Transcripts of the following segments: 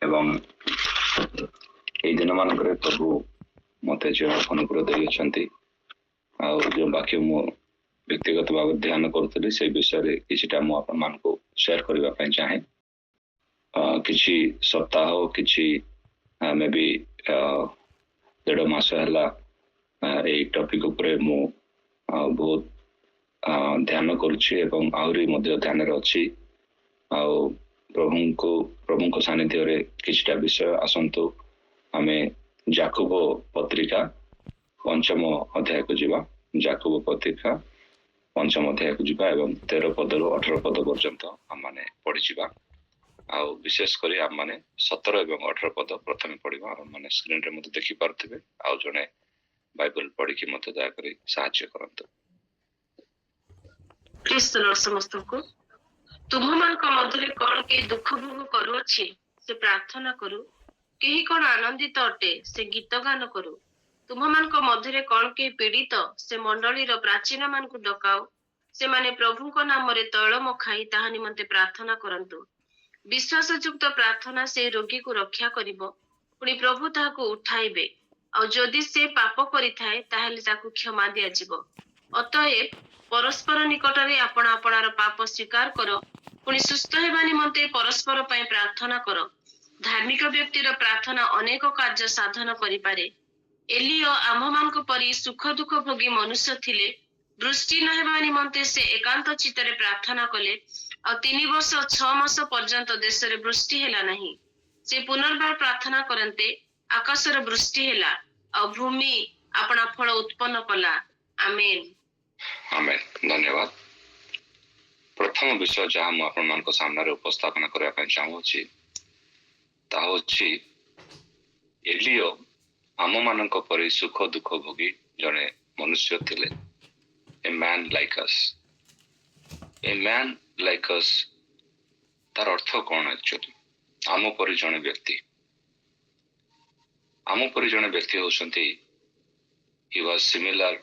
ଏବଂ ଏଇ ଦିନ ମାନଙ୍କରେ ପ୍ରଭୁ ମତେ ଯେଉଁ ଅନୁଗ୍ରହ ଦେଇଅଛନ୍ତି ଆଉ ଯେଉଁ ବାକ୍ୟ ମୁଁ ବ୍ୟକ୍ତିଗତ ଭାବରେ ଧ୍ୟାନ କରୁଥିଲି ସେଇ ବିଷୟରେ କିଛିଟା ମୁଁ ଆପଣମାନଙ୍କୁ ସେୟାର କରିବା ପାଇଁ ଚାହେଁ। କିଛି ସପ୍ତାହ କିଛି ମେ ବି 1.5 ମାସ ହେଲା ଏଇ ଟପିକ ଉପରେ ମୁଁ ବହୁତ ଧ୍ୟାନ କରୁଛି ଏବଂ ଆହୁରି ମଧ୍ୟ ଧ୍ୟାନରେ ଅଛି। ଆଉ ପ୍ରଭୁଙ୍କ ସାନ୍ନିଧ୍ୟରେ କିଛିଟା ବିଷୟ ଆସନ୍ତୁ ଆମେ ଯାକୋବ ପତ୍ରିକା 5ମ ଅଧ୍ୟାୟକୁ ଯିବା। ଯାକୋବ ପତ୍ରିକା 5ମ ଅଧ୍ୟାୟକୁ ଯିବା ଏବଂ 13 ପଦରୁ 18 ପଦ ପର୍ଯ୍ୟନ୍ତ ଆମମାନେ ପଢିଯିବା। ଆଉ ବିଶେଷ କରି ଆମମାନେ 17 ଏବଂ 18 ପଦ ପ୍ରଥମେ ପଢିବା। ଆମମାନେ ସ୍କ୍ରିନରେ ମଧ୍ୟ ଦେଖିପାରୁଥିବେ। ଆଉ ଜଣେ ବାଇବଲ ପଢିକି ମୋତେ ଦୟାକରି ସାହାଯ୍ୟ କରନ୍ତୁ। ସମସ୍ତଙ୍କୁ ତୁମମାନଙ୍କ ମଧ୍ୟରେ କଣ କେହି ଦୁଃଖ ଭୋଗ କରୁଅଛି ସେ ପ୍ରାର୍ଥନା କରୁ, କେହି କଣ ଆନନ୍ଦିତ ଅଟେ ସେ ଗୀତ ଗାନ କରୁ। ତୁମମାନଙ୍କ ମଧ୍ୟରେ କଣ କେହି ପୀଡ଼ିତ ସେ ମଣ୍ଡଳୀର ପ୍ରାଚୀନ ମାନଙ୍କୁ ଡକାଉ, ସେମାନେ ପ୍ରଭୁଙ୍କ ନାମରେ ତୈଳ ମଖାଇ ତାହା ନିମନ୍ତେ ପ୍ରାର୍ଥନା କରନ୍ତୁ। ବିଶ୍ୱାସଯୁକ୍ତ ପ୍ରାର୍ଥନା ସେ ରୋଗୀକୁ ରକ୍ଷା କରିବ, ପୁଣି ପ୍ରଭୁ ତାହାକୁ ଉଠାଇବେ। ଆଉ ଯଦି ସେ ପାପ କରିଥାଏ ତାହେଲେ ତାକୁ କ୍ଷମା ଦିଆଯିବ। ଅତଏବ ପରସ୍ପର ନିକଟରେ ଆପଣ ଆପଣାର ପାପ ସ୍ୱୀକାର କର, ପୁଣି ସୁସ୍ଥ ହେବା ନିମନ୍ତେ ପରସ୍ପର ପାଇଁ ପ୍ରାର୍ଥନା କର। ଧାର୍ମିକ ବ୍ୟକ୍ତିର ପ୍ରାର୍ଥନା ଅନେକ କାର୍ଯ୍ୟ ସାଧନ କରିପାରେ। ଏଲିୟ ଆମ୍ଭମାନଙ୍କ ପରି ସୁଖ ଦୁଃଖ ଭୋଗୀ ମନୁଷ୍ୟ ଥିଲେ। ବୃଷ୍ଟି ନ ହେବା ନିମନ୍ତେ ସେ ଏକାନ୍ତ ଚିତ୍ତରେ ପ୍ରାର୍ଥନା କଲେ। ଆଉ 3 ବର୍ଷ 6 ମାସ ପର୍ଯ୍ୟନ୍ତ ଦେଶରେ ବୃଷ୍ଟି ହେଲା ନାହିଁ। ସେ ପୁନର୍ବାର ପ୍ରାର୍ଥନା କରନ୍ତେ, ଆକାଶର ବୃଷ୍ଟି ହେଲା ଆଉ ଭୂମି ଆପଣା ଫଳ ଉତ୍ପନ୍ନ କଲା। ଆମେନ୍। ଆମେନ୍। ଧନ୍ୟବାଦ। ପ୍ରଥମ ବିଷୟ ଯାହା ମୁଁ ଆପଣମାନଙ୍କ ସାମ୍ନାରେ ଉପସ୍ଥାପନ କରିବା ପାଇଁ ଚାହୁଁଅଛି ତାହା ହେଉଛି ଏଲିୟ ଆମମାନଙ୍କ ପରି ସୁଖ ଦୁଃଖ ଭୋଗୀ ଜଣେ ମନୁଷ୍ୟ ଥିଲେ। ଏ ମ୍ୟାନ୍ ଲାଇକ୍ ଅସ୍। ଏ ମ୍ୟାନ୍ ଲାଇକ୍ ଅସ୍ ତାର ଅର୍ଥ କଣ? ଆକ୍ଚୁଆଲି ଆମ ପରି ଜଣେ ବ୍ୟକ୍ତି। ଆମ ପରି ଜଣେ ବ୍ୟକ୍ତି ହେଉଛନ୍ତି he was similar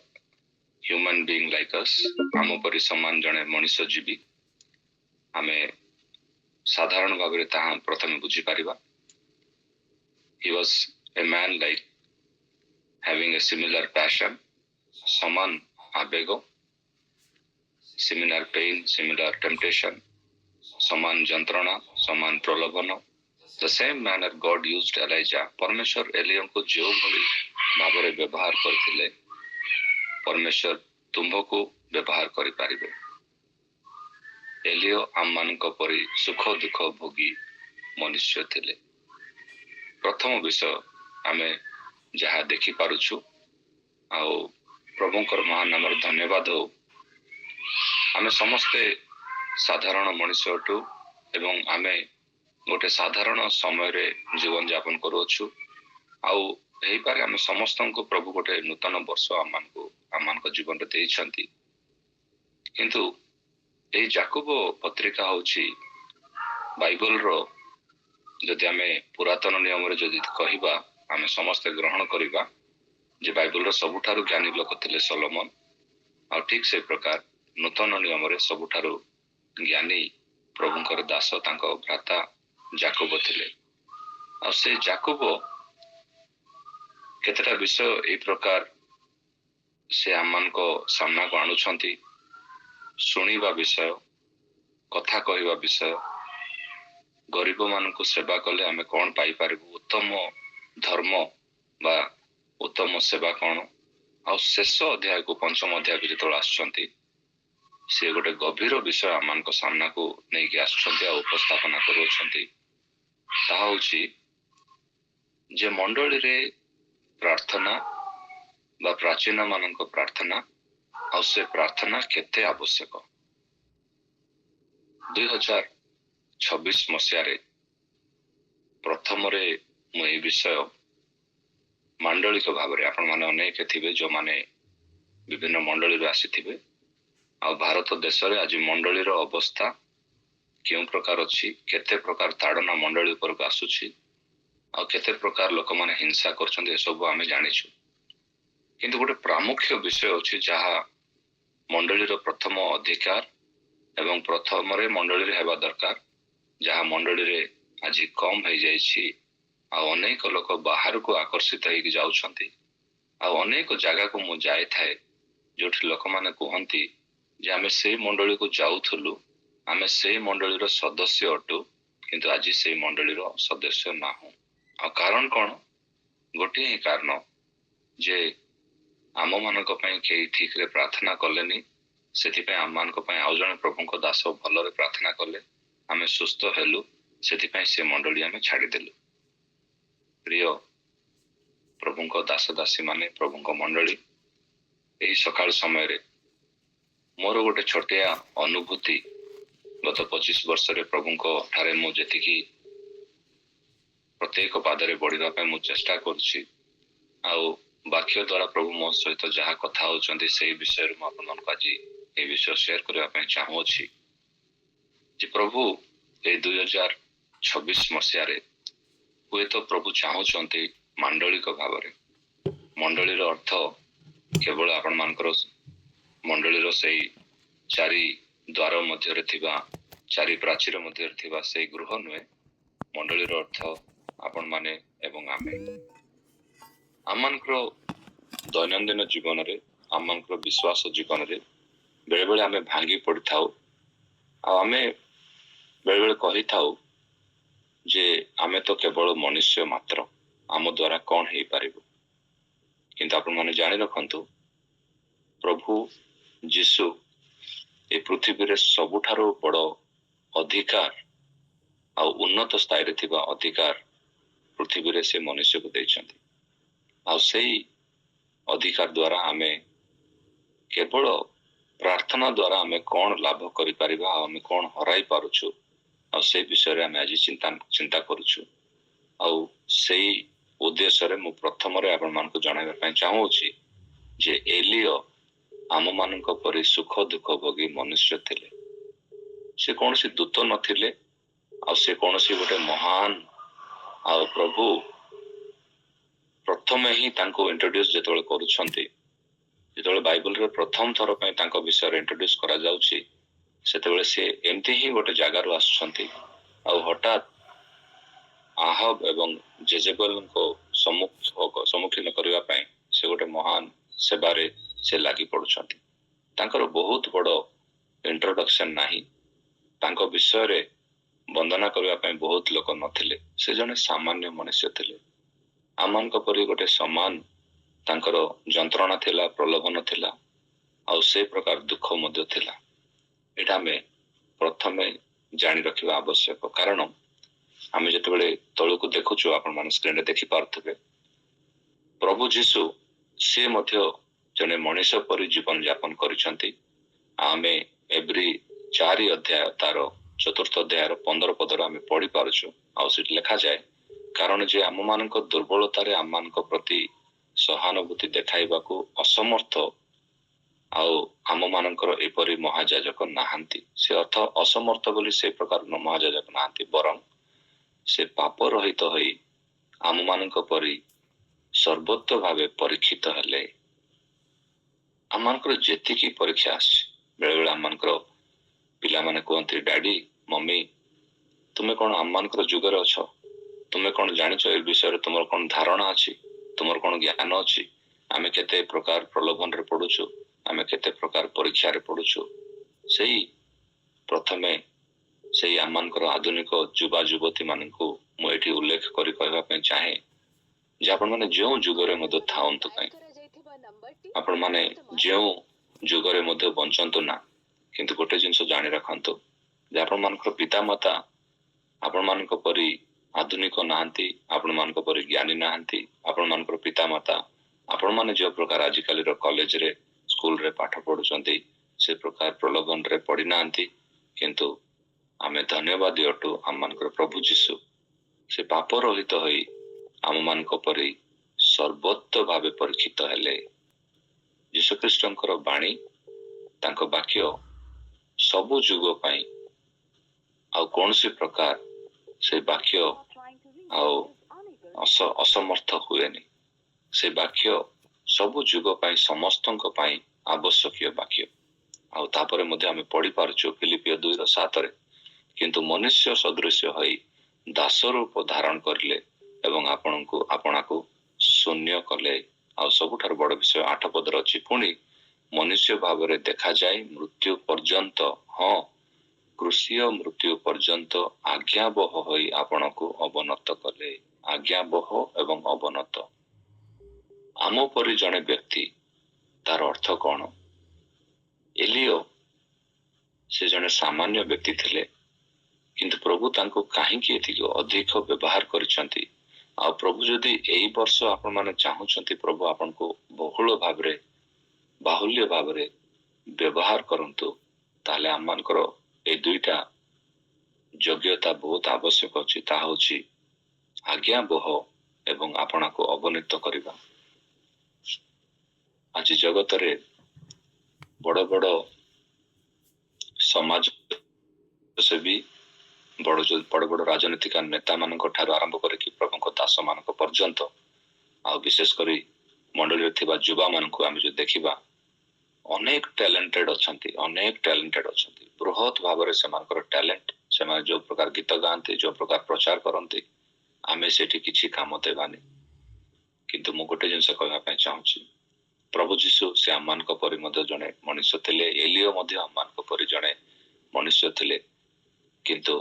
human being like us. ଆମ ପରି ସମାନ ଜଣେ ମଣିଷ ଜୀବୀ। ଆମେ ସାଧାରଣ ଭାବରେ ତାହା ପ୍ରଥମେ ବୁଝିପାରିବା। He was a man like having a similar passion, ସମାନ ଆବେଗ, similar pain, similar temptation, ସମାନ ଯନ୍ତ୍ରଣା, ସମାନ ପ୍ରଲୋଭନ। The same manner God used Elijah. ପରମେଶ୍ୱର ଏଲିୟଙ୍କୁ ଯେଉଁଭଳି ଭାବରେ ବ୍ୟବହାର କରିଥିଲେ ପରମେଶ୍ୱର ତୁମ୍ଭକୁ ବ୍ୟବହାର କରିପାରିବେ। ଏଲିୟ ଆମମାନଙ୍କ ପରି ସୁଖ ଦୁଃଖ ଭୋଗୀ ମନୁଷ୍ୟ ଥିଲେ। ପ୍ରଥମ ବିଷୟ ଆମେ ଯାହା ଦେଖିପାରୁଛୁ ଆଉ ପ୍ରଭୁଙ୍କର ମହାନ ନାମରେ ଧନ୍ୟବାଦ ହଉ, ଆମେ ସମସ୍ତେ ସାଧାରଣ ମଣିଷ ଅଟୁ ଏବଂ ଆମେ ଗୋଟେ ସାଧାରଣ ସମୟରେ ଜୀବନ ଯାପନ କରୁଅଛୁ। ଆଉ ହେଇପାରେ ଆମେ ସମସ୍ତଙ୍କୁ ପ୍ରଭୁ ଗୋଟେ ନୂତନ ବର୍ଷ ଆମମାନଙ୍କ ଜୀବନରେ ଦେଇଛନ୍ତି। କିନ୍ତୁ ଏହି ଯାକୋବ ପତ୍ରିକା ହେଉଛି ବାଇବଲର, ଯଦି ଆମେ ପୁରାତନ ନିୟମରେ ଯଦି କହିବା, ଆମେ ସମସ୍ତେ ଗ୍ରହଣ କରିବା ଯେ ବାଇବଲର ସବୁଠାରୁ ଜ୍ଞାନୀ ଲୋକ ଥିଲେ ସଲୋମନ। ଆଉ ଠିକ ସେ ପ୍ରକାର ନୂତନ ନିୟମରେ ସବୁଠାରୁ ଜ୍ଞାନୀ ପ୍ରଭୁଙ୍କର ଦାସ ତାଙ୍କ ଭ୍ରାତା ଯାକୋବ ଥିଲେ। ଆଉ ସେ ଯାକୋବ କେତେଟା ବିଷୟ ଏଇ ପ୍ରକାର ସେ ଆମମାନଙ୍କ ସାମ୍ନାକୁ ଆଣୁଛନ୍ତି। ଶୁଣିବା ବିଷୟ, କଥା କହିବା ବିଷୟ, ଗରିବ ମାନଙ୍କୁ ସେବା କଲେ ଆମେ କଣ ପାଇପାରିବୁ, ଉତ୍ତମ ଧର୍ମ ବା ଉତ୍ତମ ସେବା କଣ। ଆଉ ଶେଷ ଅଧ୍ୟାୟକୁ 5ମ ଅଧ୍ୟାୟକୁ ଯେତେବେଳେ ଆସୁଛନ୍ତି ସେ ଗୋଟେ ଗଭୀର ବିଷୟ ଆମମାନଙ୍କ ସାମ୍ନାକୁ ନେଇକି ଆସୁଛନ୍ତି ଆଉ ଉପସ୍ଥାପନ କରୁଅଛନ୍ତି। ତାହା ହେଉଛି ଯେ ମଣ୍ଡଳୀରେ ପ୍ରାର୍ଥନା ବା ପ୍ରାଚୀନ ମାନଙ୍କ ପ୍ରାର୍ଥନା ଆଉ ସେ ପ୍ରାର୍ଥନା କେତେ ଆବଶ୍ୟକ। 2026 ମସିହାରେ ପ୍ରଥମରେ ମୁଁ ଏହି ବିଷୟ ମାଣ୍ଡଳିକ ଭାବରେ, ଆପଣମାନେ ଅନେକ ଥିବେ ଯେଉଁମାନେ ବିଭିନ୍ନ ମଣ୍ଡଳୀରୁ ଆସିଥିବେ। ଆଉ ଭାରତ ଦେଶରେ ଆଜି ମଣ୍ଡଳୀର ଅବସ୍ଥା କେଉଁ ପ୍ରକାର ଅଛି, କେତେ ପ୍ରକାର ତାଡ଼ନା ମଣ୍ଡଳୀ ଉପରକୁ ଆସୁଛି ଆଉ କେତେ ପ୍ରକାର ଲୋକମାନେ ହିଂସା କରୁଛନ୍ତି, ଏସବୁ ଆମେ ଜାଣିଛୁ। କିନ୍ତୁ ଗୋଟେ ପ୍ରାମୁଖ୍ୟ ବିଷୟ ଅଛି ଯାହା ମଣ୍ଡଳୀର ପ୍ରଥମ ଅଧିକାର ଏବଂ ପ୍ରଥମରେ ମଣ୍ଡଳୀରେ ହେବା ଦରକାର, ଯାହା ମଣ୍ଡଳୀରେ ଆଜି କମ୍ ହେଇଯାଇଛି। ଆଉ ଅନେକ ଲୋକ ବାହାରକୁ ଆକର୍ଷିତ ହେଇକି ଯାଉଛନ୍ତି। ଆଉ ଅନେକ ଜାଗାକୁ ମୁଁ ଯାଇଥାଏ ଯୋଉଠି ଲୋକମାନେ କୁହନ୍ତି ଯେ ଆମେ ସେଇ ମଣ୍ଡଳୀକୁ ଯାଉଥିଲୁ, ଆମେ ସେଇ ମଣ୍ଡଳୀର ସଦସ୍ୟ ଅଟୁ, କିନ୍ତୁ ଆଜି ସେଇ ମଣ୍ଡଳୀର ସଦସ୍ୟ ନାହୁଁ। ଆଉ କାରଣ କଣ? ଗୋଟିଏ ହିଁ କାରଣ ଯେ ଆମମାନଙ୍କ ପାଇଁ କେହି ଠିକରେ ପ୍ରାର୍ଥନା କଲେନି। ସେଥିପାଇଁ ଆମମାନଙ୍କ ପାଇଁ ଆଉ ଜଣେ ପ୍ରଭୁଙ୍କ ଦାସ ଭଲରେ ପ୍ରାର୍ଥନା କଲେ, ଆମେ ସୁସ୍ଥ ହେଲୁ, ସେଥିପାଇଁ ସେ ମଣ୍ଡଳୀ ଆମେ ଛାଡ଼ିଦେଲୁ। ପ୍ରିୟ ପ୍ରଭୁଙ୍କ ଦାସ ଦାସୀ ମାନେ, ପ୍ରଭୁଙ୍କ ମଣ୍ଡଳୀ, ଏହି ସକାଳ ସମୟରେ ମୋର ଗୋଟେ ଛୋଟିଆ ଅନୁଭୂତି, ଗତ 25 ବର୍ଷରେ ପ୍ରଭୁଙ୍କ ଠାରେ ମୁଁ ଯେତିକି ପ୍ରତ୍ୟେକ ପାଦରେ ବଢିବା ପାଇଁ ମୁଁ ଚେଷ୍ଟା କରୁଛି, ଆଉ ବାକ୍ୟ ଦ୍ୱାରା ପ୍ରଭୁ ମୋ ସହିତ ଯାହା କଥା ହଉଛନ୍ତି ସେଇ ବିଷୟରେ ମୁଁ ଆପଣମାନଙ୍କୁ ଆଜି এই ବିଷୟ ସେୟାର କରିବା ପାଇଁ ଚାହୁଁଅଛି ଯେ ପ୍ରଭୁ ଏଇ 2026 ମସିହାରେ ହୁଏତ ପ୍ରଭୁ ଚାହୁଁଛନ୍ତି ମାଣ୍ଡଳିକ ଭାବରେ। ମଣ୍ଡଳୀର ଅର୍ଥ କେବଳ ଆପଣମାନଙ୍କର ମଣ୍ଡଳୀର ସେଇ ଚାରି ଦ୍ୱାର ମଧ୍ୟରେ ଥିବା, ଚାରି ପ୍ରାଚୀର ମଧ୍ୟରେ ଥିବା ସେଇ ଗୃହ ନୁହେଁ। ମଣ୍ଡଳୀର ଅର୍ଥ ଆପଣମାନେ ଏବଂ ଆମେ। ଆମମାନଙ୍କର ଦୈନନ୍ଦିନ ଜୀବନରେ, ଆମମାନଙ୍କର ବିଶ୍ୱାସ ଜୀବନରେ ବେଳେବେଳେ ଆମେ ଭାଙ୍ଗି ପଡ଼ିଥାଉ। ଆଉ ଆମେ ବେଳେବେଳେ କହିଥାଉ ଯେ ଆମେ ତ କେବଳ ମନୁଷ୍ୟ ମାତ୍ର, ଆମ ଦ୍ୱାରା କ'ଣ ହେଇପାରିବ। କିନ୍ତୁ ଆପଣମାନେ ଜାଣି ରଖନ୍ତୁ, ପ୍ରଭୁ ଯୀଶୁ ଏ ପୃଥିବୀରେ ସବୁଠାରୁ ବଡ଼ ଅଧିକାର ଆଉ ଉନ୍ନତ ସ୍ଥାୟୀରେ ଥିବା ଅଧିକାର ପୃଥିବୀରେ ସେ ମନୁଷ୍ୟକୁ ଦେଇଛନ୍ତି। ଆଉ ସେଇ ଅଧିକାର ଦ୍ୱାରା ଆମେ କେବଳ ପ୍ରାର୍ଥନା ଦ୍ୱାରା ଆମେ କ'ଣ ଲାଭ କରିପାରିବା, ଆଉ ଆମେ କ'ଣ ହରାଇ ପାରୁଛୁ, ଆଉ ସେଇ ବିଷୟରେ ଆମେ ଆଜି ଚିନ୍ତା କରୁଛୁ। ଆଉ ସେଇ ଉଦ୍ଦେଶ୍ୟରେ ମୁଁ ପ୍ରଥମରେ ଆପଣମାନଙ୍କୁ ଜଣାଇବା ପାଇଁ ଚାହୁଁଅଛି ଯେ ଏଲିୟ ଆମମାନଙ୍କ ପରି ସୁଖ ଦୁଃଖ ଭୋଗୀ ମନୁଷ୍ୟ ଥିଲେ। ସେ କୌଣସି ଦୂତ ନଥିଲେ, ଆଉ ସେ କୌଣସି ଗୋଟେ ମହାନ, ଆଉ ପ୍ରଭୁ ପ୍ରଥମେ ହିଁ ତାଙ୍କୁ ଇଣ୍ଟ୍ରୋଡ୍ୟୁସ ଯେତେବେଳେ କରୁଛନ୍ତି, ଯେତେବେଳେ ବାଇବଲରେ ପ୍ରଥମ ଥର ପାଇଁ ତାଙ୍କ ବିଷୟରେ ଇଣ୍ଟ୍ରୋଡ୍ୟୁସ କରାଯାଉଛି, ସେତେବେଳେ ସେ ଏମିତି ହିଁ ଗୋଟେ ଜାଗାରୁ ଆସୁଛନ୍ତି, ଆଉ ହଠାତ୍ ଆହବ ଏବଂ ଜେଜେବେଲଙ୍କ ସମ୍ମୁଖୀନ କରିବା ପାଇଁ ସେ ଗୋଟେ ମହାନ ସେବାରେ ସେ ଲାଗି ପଡୁଛନ୍ତି। ତାଙ୍କର ବହୁତ ବଡ଼ ଇଣ୍ଟ୍ରୋଡକ୍ସନ ନାହିଁ। ତାଙ୍କ ବିଷୟରେ ବନ୍ଦନା କରିବା ପାଇଁ ବହୁତ ଲୋକ ନଥିଲେ। ସେ ଜଣେ ସାମାନ୍ୟ ମନୁଷ୍ୟ ଥିଲେ। ଆମମାନଙ୍କ ପରି ଗୋଟେ ସମାନ ତାଙ୍କର ଯନ୍ତ୍ରଣା ଥିଲା, ପ୍ରଲୋଭନ ଥିଲା, ଆଉ ସେ ପ୍ରକାର ଦୁଃଖ ମଧ୍ୟ ଥିଲା। ଏଇଟା ଆମେ ପ୍ରଥମେ ଜାଣି ରଖିବା ଆବଶ୍ୟକ। କାରଣ ଆମେ ଯେତେବେଳେ ତଳକୁ ଦେଖୁଛୁ, ଆପଣମାନେ ସ୍କ୍ରିନରେ ଦେଖିପାରୁଥିବେ, ପ୍ରଭୁ ଯୀଶୁ ସେ ମଧ୍ୟ ଜଣେ ମଣିଷ ପରି ଜୀବନ ଯାପନ କରିଛନ୍ତି। ଆମେ ଏଭ୍ରି 4 ଅଧ୍ୟାୟ ତାର 4th ଅଧ୍ୟାୟର 15 ପଦରେ ଆମେ ପଢି ପାରୁଛୁ। ଆଉ ସେଠି ଲେଖାଯାଏ, କାରଣ ଯେ ଆମମାନଙ୍କ ଦୁର୍ବଳତାରେ ଆମମାନଙ୍କ ପ୍ରତି ସହାନୁଭୂତି ଦେଖାଇବାକୁ ଅସମର୍ଥ, ଆଉ ଆମମାନଙ୍କର ଏପରି ମହାଯାଜକ ନାହାନ୍ତି। ସେ ଅର୍ଥ ଅସମର୍ଥ ବୋଲି ସେ ପ୍ରକାର ମହାଯାଜକ ନାହାନ୍ତି, ବରଂ ସେ ପାପ ରହିତ ହୋଇ ଆମମାନଙ୍କ ପରି ସର୍ବୋତ୍ତ ଭାବେ ପରୀକ୍ଷିତ ହେଲେ। ଆମମାନଙ୍କର ଯେତିକି ପରୀକ୍ଷା ଆସିଛି, ବେଳେବେଳେ ଆମମାନଙ୍କର ପିଲାମାନେ କୁହନ୍ତି, ଡାଡି ମମି ତୁମେ କ'ଣ ଆମମାନଙ୍କର ଯୁଗରେ ଅଛ? ତୁମେ କ'ଣ ଜାଣିଛ ଏ ବିଷୟରେ? ତୁମର କ'ଣ ଧାରଣା ଅଛି? ତୁମର କ'ଣ ଜ୍ଞାନ ଅଛି? ଆମେ କେତେ ପ୍ରକାର ପ୍ରଲୋଭନରେ ପଡୁଛୁ, ଆମେ କେତେ ପ୍ରକାର ପରୀକ୍ଷାରେ ପଡୁଛୁ। ସେଇ ପ୍ରଥମେ ସେଇ ଆମମାନଙ୍କର ଆଧୁନିକ ଯୁବା ଯୁବତୀ ମାନଙ୍କୁ ମୁଁ ଏଠି ଉଲ୍ଲେଖ କରି କହିବା ପାଇଁ ଚାହେଁ ଯେ ଆପଣମାନେ ଯେଉଁ ଯୁଗରେ ମଧ୍ୟ ଥାଆନ୍ତୁ କାହିଁ, ଆପଣମାନେ ଯେଉଁ ଯୁଗରେ ମଧ୍ୟ ବଞ୍ଚନ୍ତୁ ନା, କିନ୍ତୁ ଗୋଟେ ଜିନିଷ ଜାଣି ରଖନ୍ତୁ ଯେ ଆପଣମାନଙ୍କର ପିତାମାତା ଆପଣମାନଙ୍କ ପରି ଆଧୁନିକ ନାହାନ୍ତି, ଆପଣମାନଙ୍କ ପରି ଜ୍ଞାନୀ ନାହାନ୍ତି। ଆପଣମାନଙ୍କର ପିତାମାତା ଆପଣମାନେ ଯେଉଁ ପ୍ରକାର ଆଜିକାଲିର କଲେଜରେ, ସ୍କୁଲରେ ପାଠ ପଢୁଛନ୍ତି, ସେ ପ୍ରକାର ପ୍ରଲୋଭନରେ ପଡିନାହାନ୍ତି। କିନ୍ତୁ ଆମେ ଧନ୍ୟବାଦୀ ଅଟୁ ଆମମାନଙ୍କର ପ୍ରଭୁ ଯୀଶୁ। ସେ ପାପ ରହିତ ହୋଇ ଆମମାନଙ୍କ ପରି ସର୍ବୋତ୍ତ ଭାବେ ପରୀକ୍ଷିତ ହେଲେ। ଯୀଶୁଖ୍ରୀଷ୍ଟଙ୍କର ବାଣୀ, ତାଙ୍କ ବାକ୍ୟ ସବୁ ଯୁଗ ପାଇଁ, ଆଉ କୌଣସି ପ୍ରକାର ସେ ବାକ୍ୟ ଆଉ ଅସମର୍ଥ ହୁଏନି। ସେ ବାକ୍ୟ ସବୁ ଯୁଗ ପାଇଁ, ସମସ୍ତଙ୍କ ପାଇଁ ଆବଶ୍ୟକୀୟ ବାକ୍ୟ। ଆଉ ତାପରେ ମଧ୍ୟ ଆମେ ପଢି ପାରୁଛୁ ଫିଲିପିଓ 2:7, କିନ୍ତୁ ମନୁଷ୍ୟ ସଦୃଶ୍ୟ ହୋଇ ଦାସ ରୂପ ଧାରଣ କରିଲେ ଏବଂ ଆପଣାକୁ ଶୂନ୍ୟ କଲେ। ଆଉ ସବୁଠାରୁ ବଡ଼ ବିଷୟ 8 ପଦରେ ଅଛି, ପୁଣି ମନୁଷ୍ୟ ଭାବରେ ଦେଖାଯାଇ ମୃତ୍ୟୁ ପର୍ଯ୍ୟନ୍ତ, ହଁ କୃଷୀୟ ମୃତ୍ୟୁ ପର୍ଯ୍ୟନ୍ତ ଆଜ୍ଞାବହ ହୋଇ ଆପଣଙ୍କୁ ଅବନତ କଲେ। ଆଜ୍ଞାବହ ଏବଂ ଅବନତ। ଆମ ପରି ଜଣେ ବ୍ୟକ୍ତି, ତାର ଅର୍ଥ କଣ? ଏଲିଓ ସେ ଜଣେ ସାମାନ୍ୟ ବ୍ୟକ୍ତି ଥିଲେ, କିନ୍ତୁ ପ୍ରଭୁ ତାଙ୍କୁ କାହିଁକି ଏତିକି ଅଧିକ ବ୍ୟବହାର କରିଛନ୍ତି? ଆଉ ପ୍ରଭୁ ଯଦି ଏଇ ବର୍ଷ ଆପଣମାନେ ଚାହୁଁଛନ୍ତି ପ୍ରଭୁ ଆପଣଙ୍କୁ ବହୁଳ ଭାବରେ, ବାହୁଲ୍ୟ ଭାବରେ ବ୍ୟବହାର କରନ୍ତୁ, ତାହେଲେ ଆମମାନଙ୍କର ଏଇ ଦୁଇଟା ଯୋଗ୍ୟତା ବହୁତ ଆବଶ୍ୟକ ଅଛି। ତାହା ହେଉଛି ଆଜ୍ଞାବହ ଏବଂ ଆପଣଙ୍କୁ ଅବନତ କରିବା। ଆଜି ଜଗତରେ ବଡ଼ ବଡ଼ ସମାଜ ସେବୀ, ବଡ଼ ବଡ଼ ରାଜନୈତିକ ନେତା ମାନଙ୍କ ଠାରୁ ଆରମ୍ଭ କରିକି ପ୍ରଭୁଙ୍କ ଦାସ ମାନଙ୍କ ପର୍ଯ୍ୟନ୍ତ, ଆଉ ବିଶେଷ କରି ମଣ୍ଡଳୀରେ ଥିବା ଯୁବା ମାନଙ୍କୁ ଆମେ ଯଦି ଦେଖିବା, ଅନେକ ଟ୍ୟାଲେଣ୍ଟେଡ ଅଛନ୍ତି। ବୃହତ୍ ଭାବରେ ସେମାନଙ୍କର ଟ୍ୟାଲେଣ୍ଟ, ସେମାନେ ଯୋଉ ପ୍ରକାର ଗୀତ ଗାଆନ୍ତି, ଯୋଉ ପ୍ରକାର ପ୍ରଚାର କରନ୍ତି, ଆମେ ସେଠି କିଛି କାମ ଦେବାନି। କିନ୍ତୁ ମୁଁ ଗୋଟେ ଜିନିଷ କହିବା ପାଇଁ ଚାହୁଁଛି, ପ୍ରଭୁ ଯୀଶୁ ସେ ଆମମାନଙ୍କ ପରି ମଧ୍ୟ ଜଣେ ମଣିଷ ଥିଲେ। ଏଲିଓ ମଧ୍ୟ ଆମମାନଙ୍କ ପରି ଜଣେ ମଣିଷ ଥିଲେ, କିନ୍ତୁ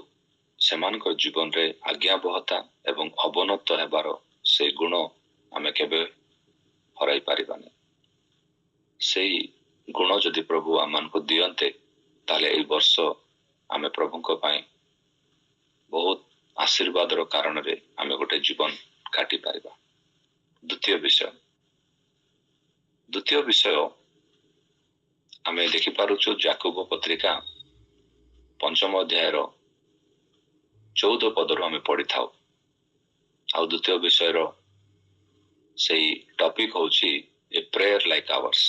ସେମାନଙ୍କର ଜୀବନରେ ଆଜ୍ଞାବହତା ଏବଂ ଅବନତ ହେବାର ସେ ଗୁଣ ଆମେ କେବେ ହରାଇ ପାରିବାନି। ସେଇ ଗୁଣ ଯଦି ପ୍ରଭୁ ଆମମାନଙ୍କୁ ଦିଅନ୍ତେ, ତାହେଲେ ଏଇ ବର୍ଷ ଆମେ ପ୍ରଭୁଙ୍କ ପାଇଁ ବହୁତ ଆଶୀର୍ବାଦର କାରଣରେ ଆମେ ଗୋଟେ ଜୀବନ କାଟି ପାରିବା। ଦ୍ୱିତୀୟ ବିଷୟ ଆମେ ଦେଖିପାରୁଛୁ ଯାକୋବ ପତ୍ରିକା 5ମ ଅଧ୍ୟାୟର 14 ପଦରୁ ଆମେ ପଢିଥାଉ। ଆଉ ଦ୍ୱିତୀୟ ବିଷୟର ସେଇ ଟପିକ ହଉଛି ଏ ପ୍ରେୟର ଲାଇକ୍ ଆୱାର୍ସ,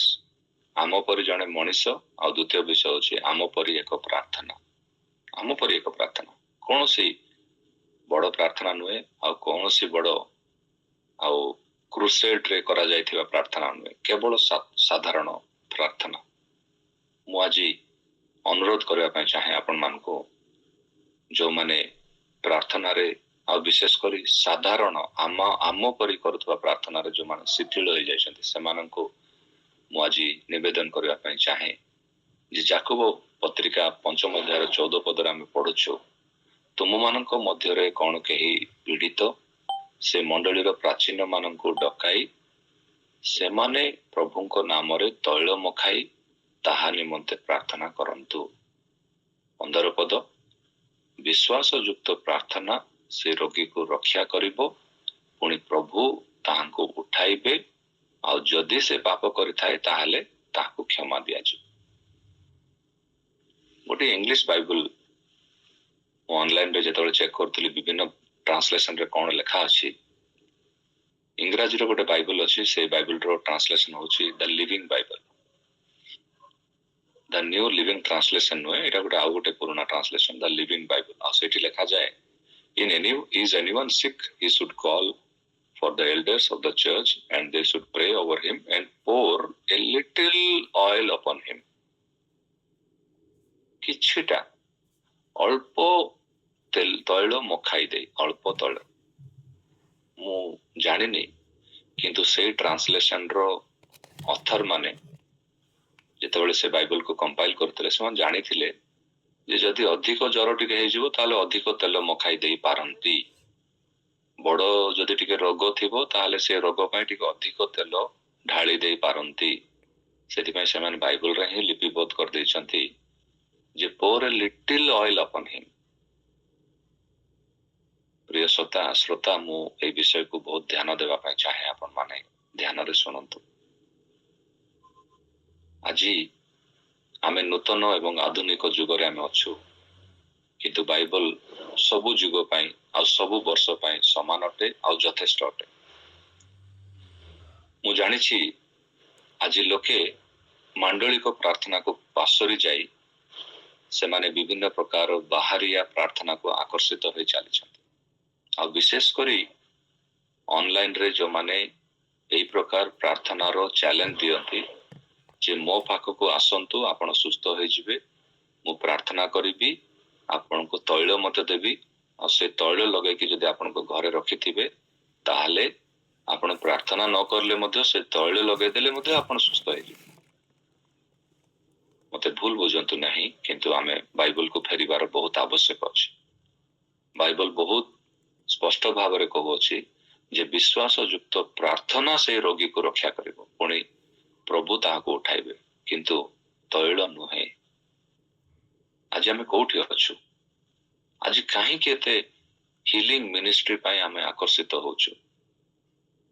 ଆମ ପରି ଜଣେ ମଣିଷ। ଆଉ ଦ୍ୱିତୀୟ ବିଷୟ ହଉଛି ଆମ ପରି ଏକ ପ୍ରାର୍ଥନା। କୌଣସି ବଡ଼ ପ୍ରାର୍ଥନା ନୁହେଁ, ଆଉ କୌଣସି ବଡ଼ ଆଉ କ୍ରୁସେଡରେ କରାଯାଇଥିବା ପ୍ରାର୍ଥନା ନୁହେଁ, କେବଳ ସାଧାରଣ ପ୍ରାର୍ଥନା। ମୁଁ ଆଜି ଅନୁରୋଧ କରିବା ପାଇଁ ଚାହେଁ ଆପଣମାନଙ୍କୁ, ଯୋଉମାନେ ପ୍ରାର୍ଥନାରେ, ଆଉ ବିଶେଷ କରି ସାଧାରଣ ଆମ ପରି କରୁଥିବା ପ୍ରାର୍ଥନାରେ ଯୋଉମାନେ ଶିଥିଳ ହେଇଯାଇଛନ୍ତି, ସେମାନଙ୍କୁ ମୁଁ ଆଜି ନିବେଦନ କରିବା ପାଇଁ ଚାହେଁ ଯେ ଯାକୋବ ପତ୍ରିକା 5ମ ଅଧ୍ୟାୟର 14 ପଦରେ ଆମେ ପଢୁଛୁ, ତୁମମାନଙ୍କ ମଧ୍ୟରେ କଣ କେହି ପୀଡ଼ିତ, ସେ ମଣ୍ଡଳୀର ପ୍ରାଚୀନ ମାନଙ୍କୁ ଡକାଇ ସେମାନେ ପ୍ରଭୁଙ୍କ ନାମରେ ତୈଳ ମଖାଇ ତାହା ନିମନ୍ତେ ପ୍ରାର୍ଥନା କରନ୍ତୁ। 15 ପଦ, ବିଶ୍ୱାସ ଯୁକ୍ତ ପ୍ରାର୍ଥନା ସେ ରୋଗୀକୁ ରକ୍ଷା କରିବ, ପୁଣି ପ୍ରଭୁ ତାହାଙ୍କୁ ଉଠାଇବେ, ଆଉ ଯଦି ସେ ପାପ କରିଥାଏ ତାହେଲେ ତାହାକୁ କ୍ଷମା ଦିଆଯିବ। ଗୋଟେ ଇଂଲିଶ ବାଇବଲ ମୁଁ ଅନଲାଇନରେ ଯେତେବେଳେ ଚେକ୍ କରୁଥିଲି, ବିଭିନ୍ନ ଟ୍ରାନ୍ସଲେସନରେ କଣ ଲେଖା ଅଛି, ଇଂରାଜୀର ଗୋଟେ ବାଇବଲ ଅଛି, ସେଇ ବାଇବଲର ଟ୍ରାନ୍ସଲେସନ ହଉଛି the living Bible. The new living translation ନୁହେଁ, ଏଇଟା ଗୋଟେ ଆଉ ଗୋଟେ ପୁରୁଣା ଟ୍ରାନ୍ସଲେସନ, ଦ ଲିଭିଂ ବାଇବଲ। ଆଉ ସେଠି ଲେଖାଯାଏ, is anyone sick, he should call for the elders of the church, and they should pray over him and pour a little oil upon him. କିଛିଟା ଅଳ୍ପ ତୈଳ ମଖାଇ ଦେଇ, ଅଳ୍ପ ତୈଳ, ମୁଁ ଜାଣିନି, କିନ୍ତୁ ସେଇ ଟ୍ରାନ୍ସଲେସନର ଅଥର ମାନେ ଯେତେବେଳେ ସେ ବାଇବଲକୁ କମ୍ପାଇଲ କରୁଥିଲେ, ସେମାନେ ଜାଣିଥିଲେ ଯେ ଯଦି ଅଧିକ ଜ୍ୱର ଟିକେ ହେଇଯିବ ତାହେଲେ ଅଧିକ ତେଲ ମଖାଇ ଦେଇ ପାରନ୍ତି। ବଡ ଯଦି ଟିକେ ରୋଗ ଥିବ ତାହେଲେ ସେ ରୋଗ ପାଇଁ ଟିକେ ଅଧିକ ତେଲ ଢାଳି ଦେଇ ପାରନ୍ତି। ସେଥିପାଇଁ ସେମାନେ ବାଇବଲରେ ହିଁ ଲିପିବଦ୍ଧ କରିଦେଇଛନ୍ତି ଯେ pour a little oil upon him। ପ୍ରିୟ ଶ୍ରୋତା, ମୁଁ এই ବିଷୟକୁ ବହୁତ ଧ୍ୟାନ ଦେବା ପାଇଁ ଚାହେଁ, ଆପଣ ମାନେ ଧ୍ୟାନରେ ଶୁଣନ୍ତୁ। ଆଜି ଆମେ ନୂତନ ଏବଂ ଆଧୁନିକ ଯୁଗରେ ଆମେ ଅଛୁ, କିନ୍ତୁ ବାଇବଲ ସବୁ ଯୁଗ ପାଇଁ ଆଉ ସବୁ ବର୍ଷ ପାଇଁ ସମାନ ଅଟେ ଆଉ ଯଥେଷ୍ଟ ଅଟେ। ମୁଁ ଜାଣିଛି ଆଜି ଲୋକେ ମାଣ୍ଡଳିକ ପ୍ରାର୍ଥନାକୁ ପାସୋରି ଯାଇ ସେମାନେ ବିଭିନ୍ନ ପ୍ରକାର ବାହାରିଆ ପ୍ରାର୍ଥନାକୁ ଆକର୍ଷିତ ହୋଇ ଚାଲିଛନ୍ତି। ଆଉ ବିଶେଷ କରି ଅନଲାଇନରେ ଯୋଉମାନେ ଏଇ ପ୍ରକାର ପ୍ରାର୍ଥନାର ଚ୍ୟାଲେଞ୍ଜ ଦିଅନ୍ତି ଯେ ମୋ ପାଖକୁ ଆସନ୍ତୁ, ଆପଣ ସୁସ୍ଥ ହେଇଯିବେ, ମୁଁ ପ୍ରାର୍ଥନା କରିବି, ଆପଣଙ୍କୁ ତୈଳ ମଧ୍ୟ ଦେବି, ଆଉ ସେ ତୈଳ ଲଗେଇକି ଯଦି ଆପଣଙ୍କ ଘରେ ରଖିଥିବେ ତାହେଲେ ଆପଣ ପ୍ରାର୍ଥନା ନ କରିଲେ ମଧ୍ୟ ସେ ତୈଳ ଲଗେଇଦେଲେ ମଧ୍ୟ ଆପଣ ସୁସ୍ଥ ହେଇଯିବେ। ମତେ ଭୁଲ ବୁଝନ୍ତୁ ନାହିଁ, କିନ୍ତୁ ଆମେ ବାଇବଲକୁ ଫେରିବାର ବହୁତ ଆବଶ୍ୟକ ଅଛି। ବାଇବଲ ବହୁତ ସ୍ପଷ୍ଟ ଭାବରେ କହୁଅଛି ଯେ ବିଶ୍ୱାସ ଯୁକ୍ତ ପ୍ରାର୍ଥନା ସେଇ ରୋଗୀକୁ ରକ୍ଷା କରିବ, ପୁଣି ପ୍ରଭୁ ତାହାକୁ ଉଠାଇବେ, କିନ୍ତୁ ତୈଳ ନୁହେଁ। ଆଜି ଆମେ କୋଉଠି ଅଛୁ? ଆଜି କାହିଁକି ଏତେ ହିଲିଂ ମିନିଷ୍ଟ୍ରି ପାଇଁ ଆମେ ଆକର୍ଷିତ ହଉଛୁ?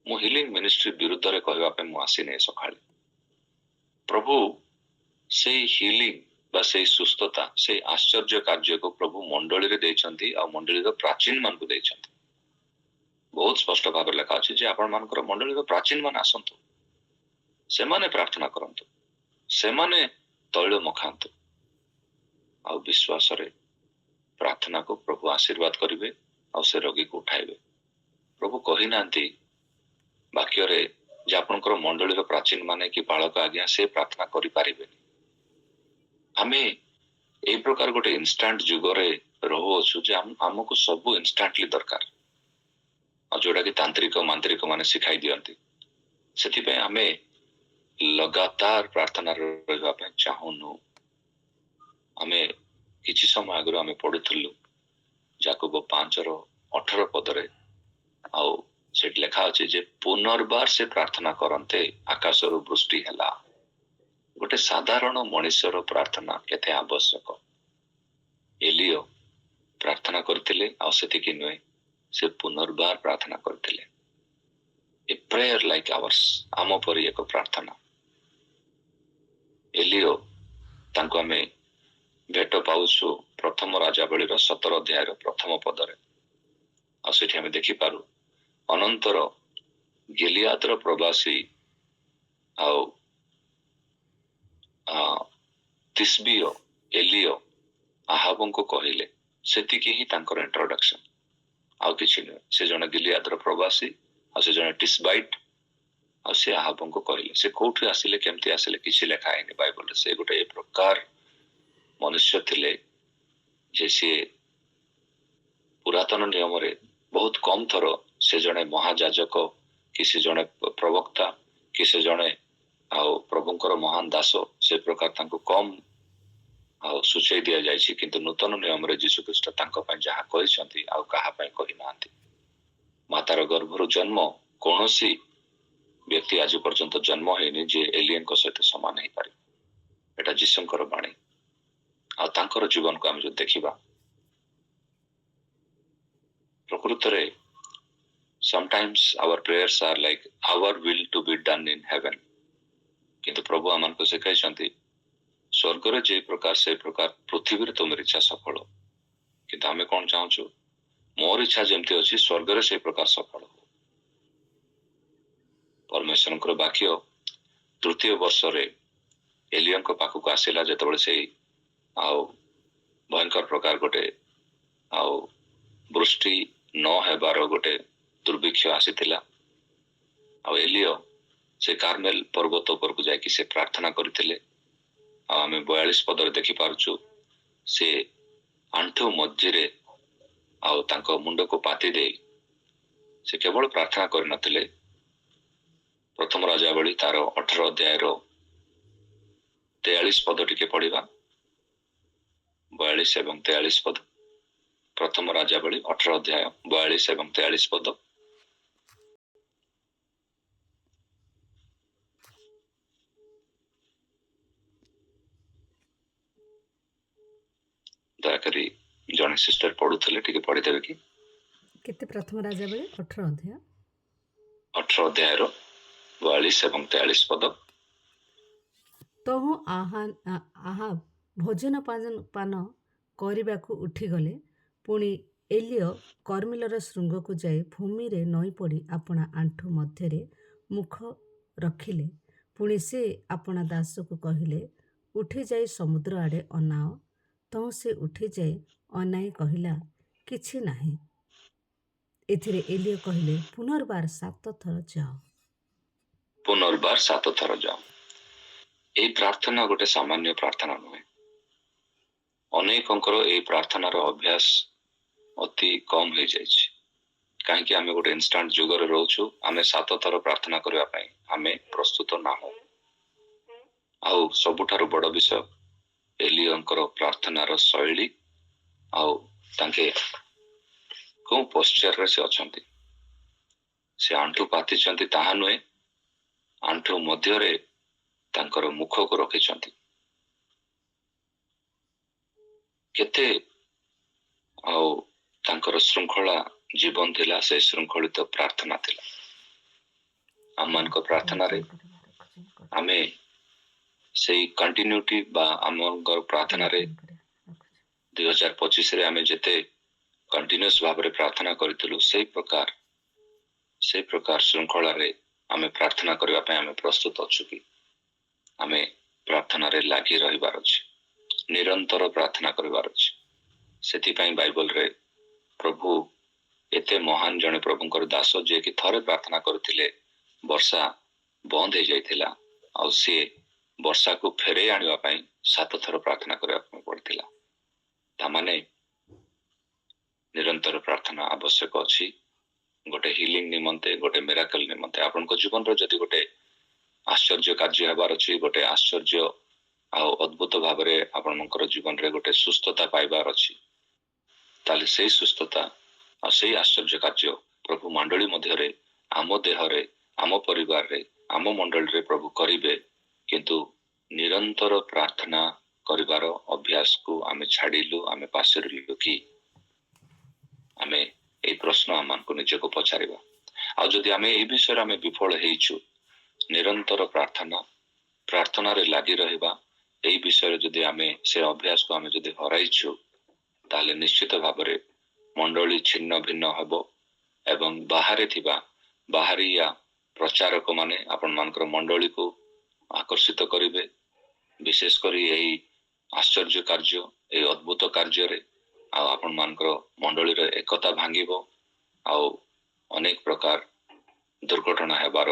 ମୁଁ ହିଲିଂ ମିନିଷ୍ଟ୍ରି ବିରୁଦ୍ଧରେ କହିବା ପାଇଁ ମୁଁ ଆସିନି ସକାଳେ। ପ୍ରଭୁ ସେଇ ହିଲିଂ ବା ସେଇ ସୁସ୍ଥତା, ସେଇ ଆଶ୍ଚର୍ଯ୍ୟ କାର୍ଯ୍ୟକୁ ପ୍ରଭୁ ମଣ୍ଡଳୀରେ ଦେଇଛନ୍ତି, ଆଉ ମଣ୍ଡଳୀର ପ୍ରାଚୀନ ମାନଙ୍କୁ ଦେଇଛନ୍ତି। ବହୁତ ସ୍ପଷ୍ଟ ଭାବରେ ଲେଖା ଅଛି ଯେ ଆପଣ ମାନଙ୍କର ମଣ୍ଡଳୀର ପ୍ରାଚୀନ ମାନେ ଆସନ୍ତୁ, ସେମାନେ ପ୍ରାର୍ଥନା କରନ୍ତୁ, ସେମାନେ ତୈଳ ମଖାନ୍ତୁ, ଆଉ ବିଶ୍ୱାସରେ ପ୍ରାର୍ଥନାକୁ ପ୍ରଭୁ ଆଶୀର୍ବାଦ କରିବେ, ଆଉ ସେ ରୋଗୀକୁ ଉଠାଇବେ। ପ୍ରଭୁ କହିନାହାନ୍ତି ବାକ୍ୟରେ ଯେ ଆପଣଙ୍କର ମଣ୍ଡଳୀର ପ୍ରାଚୀନ ମାନେ କି ବାଳକ ଆଜ୍ଞା ସେ ପ୍ରାର୍ଥନା କରିପାରିବେନି। ଆମେ ଏଇ ପ୍ରକାର ଗୋଟେ ଇନଷ୍ଟାଣ୍ଟ ଯୁଗରେ ରହୁଅଛୁ ଯେ ଆମକୁ ସବୁ ଇନଷ୍ଟାଣ୍ଟଲି ଦରକାର, ଆଉ ଯୋଉଟା କି ତାନ୍ତ୍ରିକ ମାନ୍ତ୍ରିକ ମାନେ ଶିଖାଇ ଦିଅନ୍ତି। ସେଥିପାଇଁ ଆମେ ଲଗାତାର ପ୍ରାର୍ଥନାରେ ରହିବା ପାଇଁ ଚାହୁଁନୁ। ଆମେ କିଛି ସମୟ ଆଗରୁ ଆମେ ପଢୁଥିଲୁ ଯାକୋବ 5:18 ପଦରେ, ଆଉ ସେଠି ଲେଖା ଅଛି ଯେ ପୁନର୍ବାର ସେ ପ୍ରାର୍ଥନା କରନ୍ତେ ଆକାଶରୁ ବୃଷ୍ଟି ହେଲା। ଗୋଟେ ସାଧାରଣ ମଣିଷର ପ୍ରାର୍ଥନା କେତେ ଆବଶ୍ୟକ। ଏଲିଓ ପ୍ରାର୍ଥନା କରିଥିଲେ, ଆଉ ସେତିକି ନୁହେଁ, ସେ ପୁନର୍ବାର ପ୍ରାର୍ଥନା କରିଥିଲେ। ଏ ପ୍ରେୟର ଲାଇକ୍ ଆୱାର୍ସ, ଆମ ପରି ଏକ ପ୍ରାର୍ଥନା। ଏଲିଓ ତାଙ୍କୁ ଆମେ ଭେଟ ପାଉଛୁ ପ୍ରଥମ ରାଜାବଳୀର 17 ଅଧ୍ୟାୟର ପ୍ରଥମ ପଦରେ, ଆଉ ସେଠି ଆମେ ଦେଖିପାରୁ ଅନନ୍ତର ଗିଲିଆଦର ପ୍ରବାସୀ ଆଉ ତିସ୍ବିୟ ଏଲିଓ ଆହାବଙ୍କୁ କହିଲେ, ସେତିକି ହିଁ ତାଙ୍କର ଇଣ୍ଟ୍ରୋଡକ୍ସନ, ଆଉ କିଛି ନୁହେଁ। ସେ ଜଣେ ଗିଲିଆଦର ପ୍ରବାସୀ, ଆଉ ସେ ଜଣେ ଟିସ୍ବାଇଟ୍, ଆଉ ସେ ଆହାବଙ୍କୁ କହିଲେ। ସେ କୋଉଠି ଆସିଲେ, କେମିତି ଆସିଲେ କିଛି ଲେଖା ହେଇନି ବାଇବଲରେ। ସେ ଗୋଟେ ଏ ପ୍ରକାର ମନୁଷ୍ୟ ଥିଲେ ଯେ ସିଏ ପୁରାତନ ନିୟମରେ ବହୁତ କମ ଥର ସେ ଜଣେ ମହାଯାଜକ, କି ସେ ଜଣେ ପ୍ରବକ୍ତା, କି ସେ ଜଣେ ଆଉ ପ୍ରଭୁଙ୍କର ମହାନ ଦାସ, ସେ ପ୍ରକାର ତାଙ୍କୁ କମ ଆଉ ସୂଚାଇ ଦିଆଯାଇଛି। କିନ୍ତୁ ନୂତନ ନିୟମରେ ଯୀଶୁଖ୍ରୀଷ୍ଟ ତାଙ୍କ ପାଇଁ ଯାହା କହିଛନ୍ତି ଆଉ କାହା ପାଇଁ କହିନାହାନ୍ତି। ମାତାର ଗର୍ଭରୁ ଜନ୍ମ କୌଣସି ବ୍ୟକ୍ତି ଆଜି ପର୍ଯ୍ୟନ୍ତ ଜନ୍ମ ହେଇନି ଯିଏ ଏଲିଏନଙ୍କ ସହିତ ସମାନ ହେଇପାରିବ। ଏଟା ଯୀଶୁଙ୍କର ବାଣୀ। ଆଉ ତାଙ୍କର ଜୀବନକୁ ଆମେ ଯଦି ଦେଖିବା, ପ୍ରକୃତରେ sometimes our prayers are like our will to be done in heaven, କିନ୍ତୁ ପ୍ରଭୁ ଆମକୁ ଶିଖାଇଛନ୍ତି ସ୍ୱର୍ଗରେ ଯେ ପ୍ରକାର ସେ ପ୍ରକାର ପୃଥିବୀରେ ତୁମର ଇଚ୍ଛା ସଫଳ। କିନ୍ତୁ ଆମେ କଣ ଚାହୁଁଛୁ? ମୋର ଇଚ୍ଛା ଯେମିତି ଅଛି ସ୍ୱର୍ଗରେ ସେ ପ୍ରକାର ସଫଳ ହଉ। ପରମେଶ୍ୱରଙ୍କର ବାକ୍ୟ ତୃତୀୟ ବର୍ଷରେ ଏଲିୟନଙ୍କ ପାଖକୁ ଆସିଲା, ଯେତେବେଳେ ସେଇ ଆଉ ଭୟଙ୍କର ପ୍ରକାର ଗୋଟେ ଆଉ ବୃଷ୍ଟି ନ ହେବାର ଗୋଟେ ଦୁର୍ଭିକ୍ଷ ଆସିଥିଲା, ଆଉ ଏଲିଓ ସେ କାର୍ମେଲ ପର୍ବତ ଉପରକୁ ଯାଇକି ସେ ପ୍ରାର୍ଥନା କରିଥିଲେ। ଆଉ ଆମେ 42 ପଦରେ ଦେଖିପାରୁଛୁ ସେ ଆଣ୍ଠୁ ମଝିରେ ଆଉ ତାଙ୍କ ମୁଣ୍ଡକୁ ପାତି ଦେଇ ସେ କେବଳ ପ୍ରାର୍ଥନା କରିନଥିଲେ। ପ୍ରଥମ ରାଜାବଳୀ ତାର 18 ଅଧ୍ୟାୟର 43 ପଦ ଟିକେ ପଢିବା। 42 ଏବଂ 43 ପଦ। ପ୍ରଥମ ରାଜାବଳୀ 18 ଅଧ୍ୟାୟ 42 ଏବଂ 43 ପଦ। ଦୟାକରି ଜଣେ ସିଷ୍ଟର ପଢୁଥିଲେ, ଟିକେ ପଢିଦେବେ କି? କେତେ? ପ୍ରଥମ ରାଜାବଳୀ 18 ଅଧ୍ୟାୟ 18 ଅଧ୍ୟାୟର 42 ଏବଂ 43 ପଦ। ତହୁଁ ଆହାବ ଭୋଜନ ପାନ କରିବାକୁ ଉଠିଗଲେ। ପୁଣି ଏଲିଓ କର୍ମିଲର ଶୃଙ୍ଗକୁ ଯାଇ ଭୂମିରେ ନଇଁପଡ଼ି ଆପଣା ଆଣ୍ଠୁ ମଧ୍ୟରେ ମୁଖ ରଖିଲେ। ପୁଣି ସେ ଆପଣା ଦାସକୁ କହିଲେ, ଉଠିଯାଇ ସମୁଦ୍ର ଆଡ଼େ ଅନାଅ। ତହୁଁ ସେ ଉଠିଯାଇ ଅନାଇ କହିଲା, କିଛି ନାହିଁ। ଏଥିରେ ଏଲିଓ କହିଲେ, ପୁନର୍ବାର 7 ଥର ଯାଅ। ପୁନର୍ବାର 7 ଥର ଯାଅ। ଏଇ ପ୍ରାର୍ଥନା ଗୋଟେ ସାମାନ୍ୟ ପ୍ରାର୍ଥନା ନୁହେଁ। ଅନେକଙ୍କର ଏଇ ପ୍ରାର୍ଥନାର ଅଭ୍ୟାସ ଅତି ଅତି କମ୍ ହେଇଯାଇଛି। କାହିଁକି ଆମେ ଗୋଟେ ଇନଷ୍ଟାଣ୍ଟ ଯୁଗରେ ରହୁଛୁ, ଆମେ 7 ଥର ପ୍ରାର୍ଥନା କରିବା ପାଇଁ ଆମେ ପ୍ରସ୍ତୁତ ନାହୁଁ। ଆଉ ସବୁଠାରୁ ବଡ଼ ବିଷୟ ଏଲିୟଙ୍କର ପ୍ରାର୍ଥନାର ଶୈଳୀ, ଆଉ ତାଙ୍କେ କୋଉ ପଶ୍ଚରରେ ସେ ଅଛନ୍ତି। ସେ ଆଣ୍ଠୁ ପାତିଛନ୍ତି ତାହା ନୁହେଁ, ଆଣ୍ଠୁ ମଧ୍ୟରେ ତାଙ୍କର ମୁଖକୁ ରଖିଛନ୍ତି। କେତେ ଆଉ ତାଙ୍କର ଶୃଙ୍ଖଳା ଜୀବନ ଥିଲା, ସେ ଶୃଙ୍ଖଳିତ ପ୍ରାର୍ଥନା ଥିଲା। ଆମମାନଙ୍କ ପ୍ରାର୍ଥନାରେ ଆମେ ସେଇ କଣ୍ଟିନ୍ୟୁଟି ବା ଆମଙ୍କର ପ୍ରାର୍ଥନାରେ 2025ରେ ଆମେ ଯେତେ କଣ୍ଟିନ୍ୟୁଅସ୍ ଭାବରେ ପ୍ରାର୍ଥନା କରିଥିଲୁ, ସେଇ ପ୍ରକାର ଶୃଙ୍ଖଳାରେ ଆମେ ପ୍ରାର୍ଥନା କରିବା ପାଇଁ ଆମେ ପ୍ରସ୍ତୁତ ଅଛୁ କି? ଆମେ ପ୍ରାର୍ଥନାରେ ଲାଗି ରହିବାର ଅଛି, ନିରନ୍ତର ପ୍ରାର୍ଥନା କରିବାର ଅଛି। ସେଥିପାଇଁ ବାଇବଲରେ ପ୍ରଭୁ ଏତେ ମହାନ ଜଣେ ପ୍ରଭୁଙ୍କର ଦାସ, ଯିଏକି ଥରେ ପ୍ରାର୍ଥନା କରୁଥିଲେ ବର୍ଷା ବନ୍ଦ ହେଇଯାଇଥିଲା, ଆଉ ସିଏ ବର୍ଷାକୁ ଫେରେଇ ଆଣିବା ପାଇଁ 7 ଥର ପ୍ରାର୍ଥନା କରିବା ପାଇଁ ପଡ଼ିଥିଲା। ତାମାନେ ନିରନ୍ତର ପ୍ରାର୍ଥନା ଆବଶ୍ୟକ ଅଛି, ଗୋଟେ ହିଲିଂ ନିମନ୍ତେ, ଗୋଟେ ମିରାକଲ ନିମନ୍ତେ। ଆପଣଙ୍କ ଜୀବନର ଯଦି ଗୋଟେ ଆଶ୍ଚର୍ଯ୍ୟ କାର୍ଯ୍ୟ ହେବାର ଅଛି, ଗୋଟେ ଆଶ୍ଚର୍ଯ୍ୟ ଆଉ ଅଦ୍ଭୁତ ଭାବରେ ଆପଣଙ୍କର ଜୀବନରେ ଗୋଟେ ସୁସ୍ଥତା ପାଇବାର ଅଛି, ତାହେଲେ ସେଇ ସୁସ୍ଥତା ଆଉ ସେଇ ଆଶ୍ଚର୍ଯ୍ୟ କାର୍ଯ୍ୟ ପ୍ରଭୁ ମଣ୍ଡଳୀ ମଧ୍ୟରେ, ଆମ ଦେହରେ, ଆମ ପରିବାରରେ, ଆମ ମଣ୍ଡଳୀରେ ପ୍ରଭୁ କରିବେ। କିନ୍ତୁ ନିରନ୍ତର ପ୍ରାର୍ଥନା କରିବାର ଅଭ୍ୟାସକୁ ଆମେ ଛାଡ଼ିଲୁ, ଆମେ ପାଶୋରିଲୁ କି? ଆମେ ଏଇ ପ୍ରଶ୍ନ ଆମମାନଙ୍କୁ ନିଜକୁ ପଚାରିବା। ଆଉ ଯଦି ଆମେ ଏଇ ବିଷୟରେ ଆମେ ବିଫଳ ହେଇଛୁ, ନିରନ୍ତର ପ୍ରାର୍ଥନାରେ ଲାଗି ରହିବା, ଏଇ ବିଷୟରେ ଯଦି ଆମେ ସେ ଅଭ୍ୟାସକୁ ଆମେ ଯଦି ହରାଇଛୁ, ତାହେଲେ ନିଶ୍ଚିତ ଭାବରେ ମଣ୍ଡଳୀ ଛିନ୍ନ ଭିନ୍ନ ହେବ ଏବଂ ବାହାରେ ଥିବା ବାହାରିଆ ପ୍ରଚାରକ ମାନେ ଆପଣମାନଙ୍କର ମଣ୍ଡଳୀକୁ ଆକର୍ଷିତ କରିବେ। ବିଶେଷ କରି ଏହି ଆଶ୍ଚର୍ଯ୍ୟ କାର୍ଯ୍ୟ, ଏହି ଅଦ୍ଭୁତ କାର୍ଯ୍ୟରେ ଆଉ ଆପଣମାନଙ୍କର ମଣ୍ଡଳୀର ଏକତା ଭାଙ୍ଗିବ, ଆଉ ଅନେକ ପ୍ରକାର ଦୁର୍ଘଟଣା ହେବାର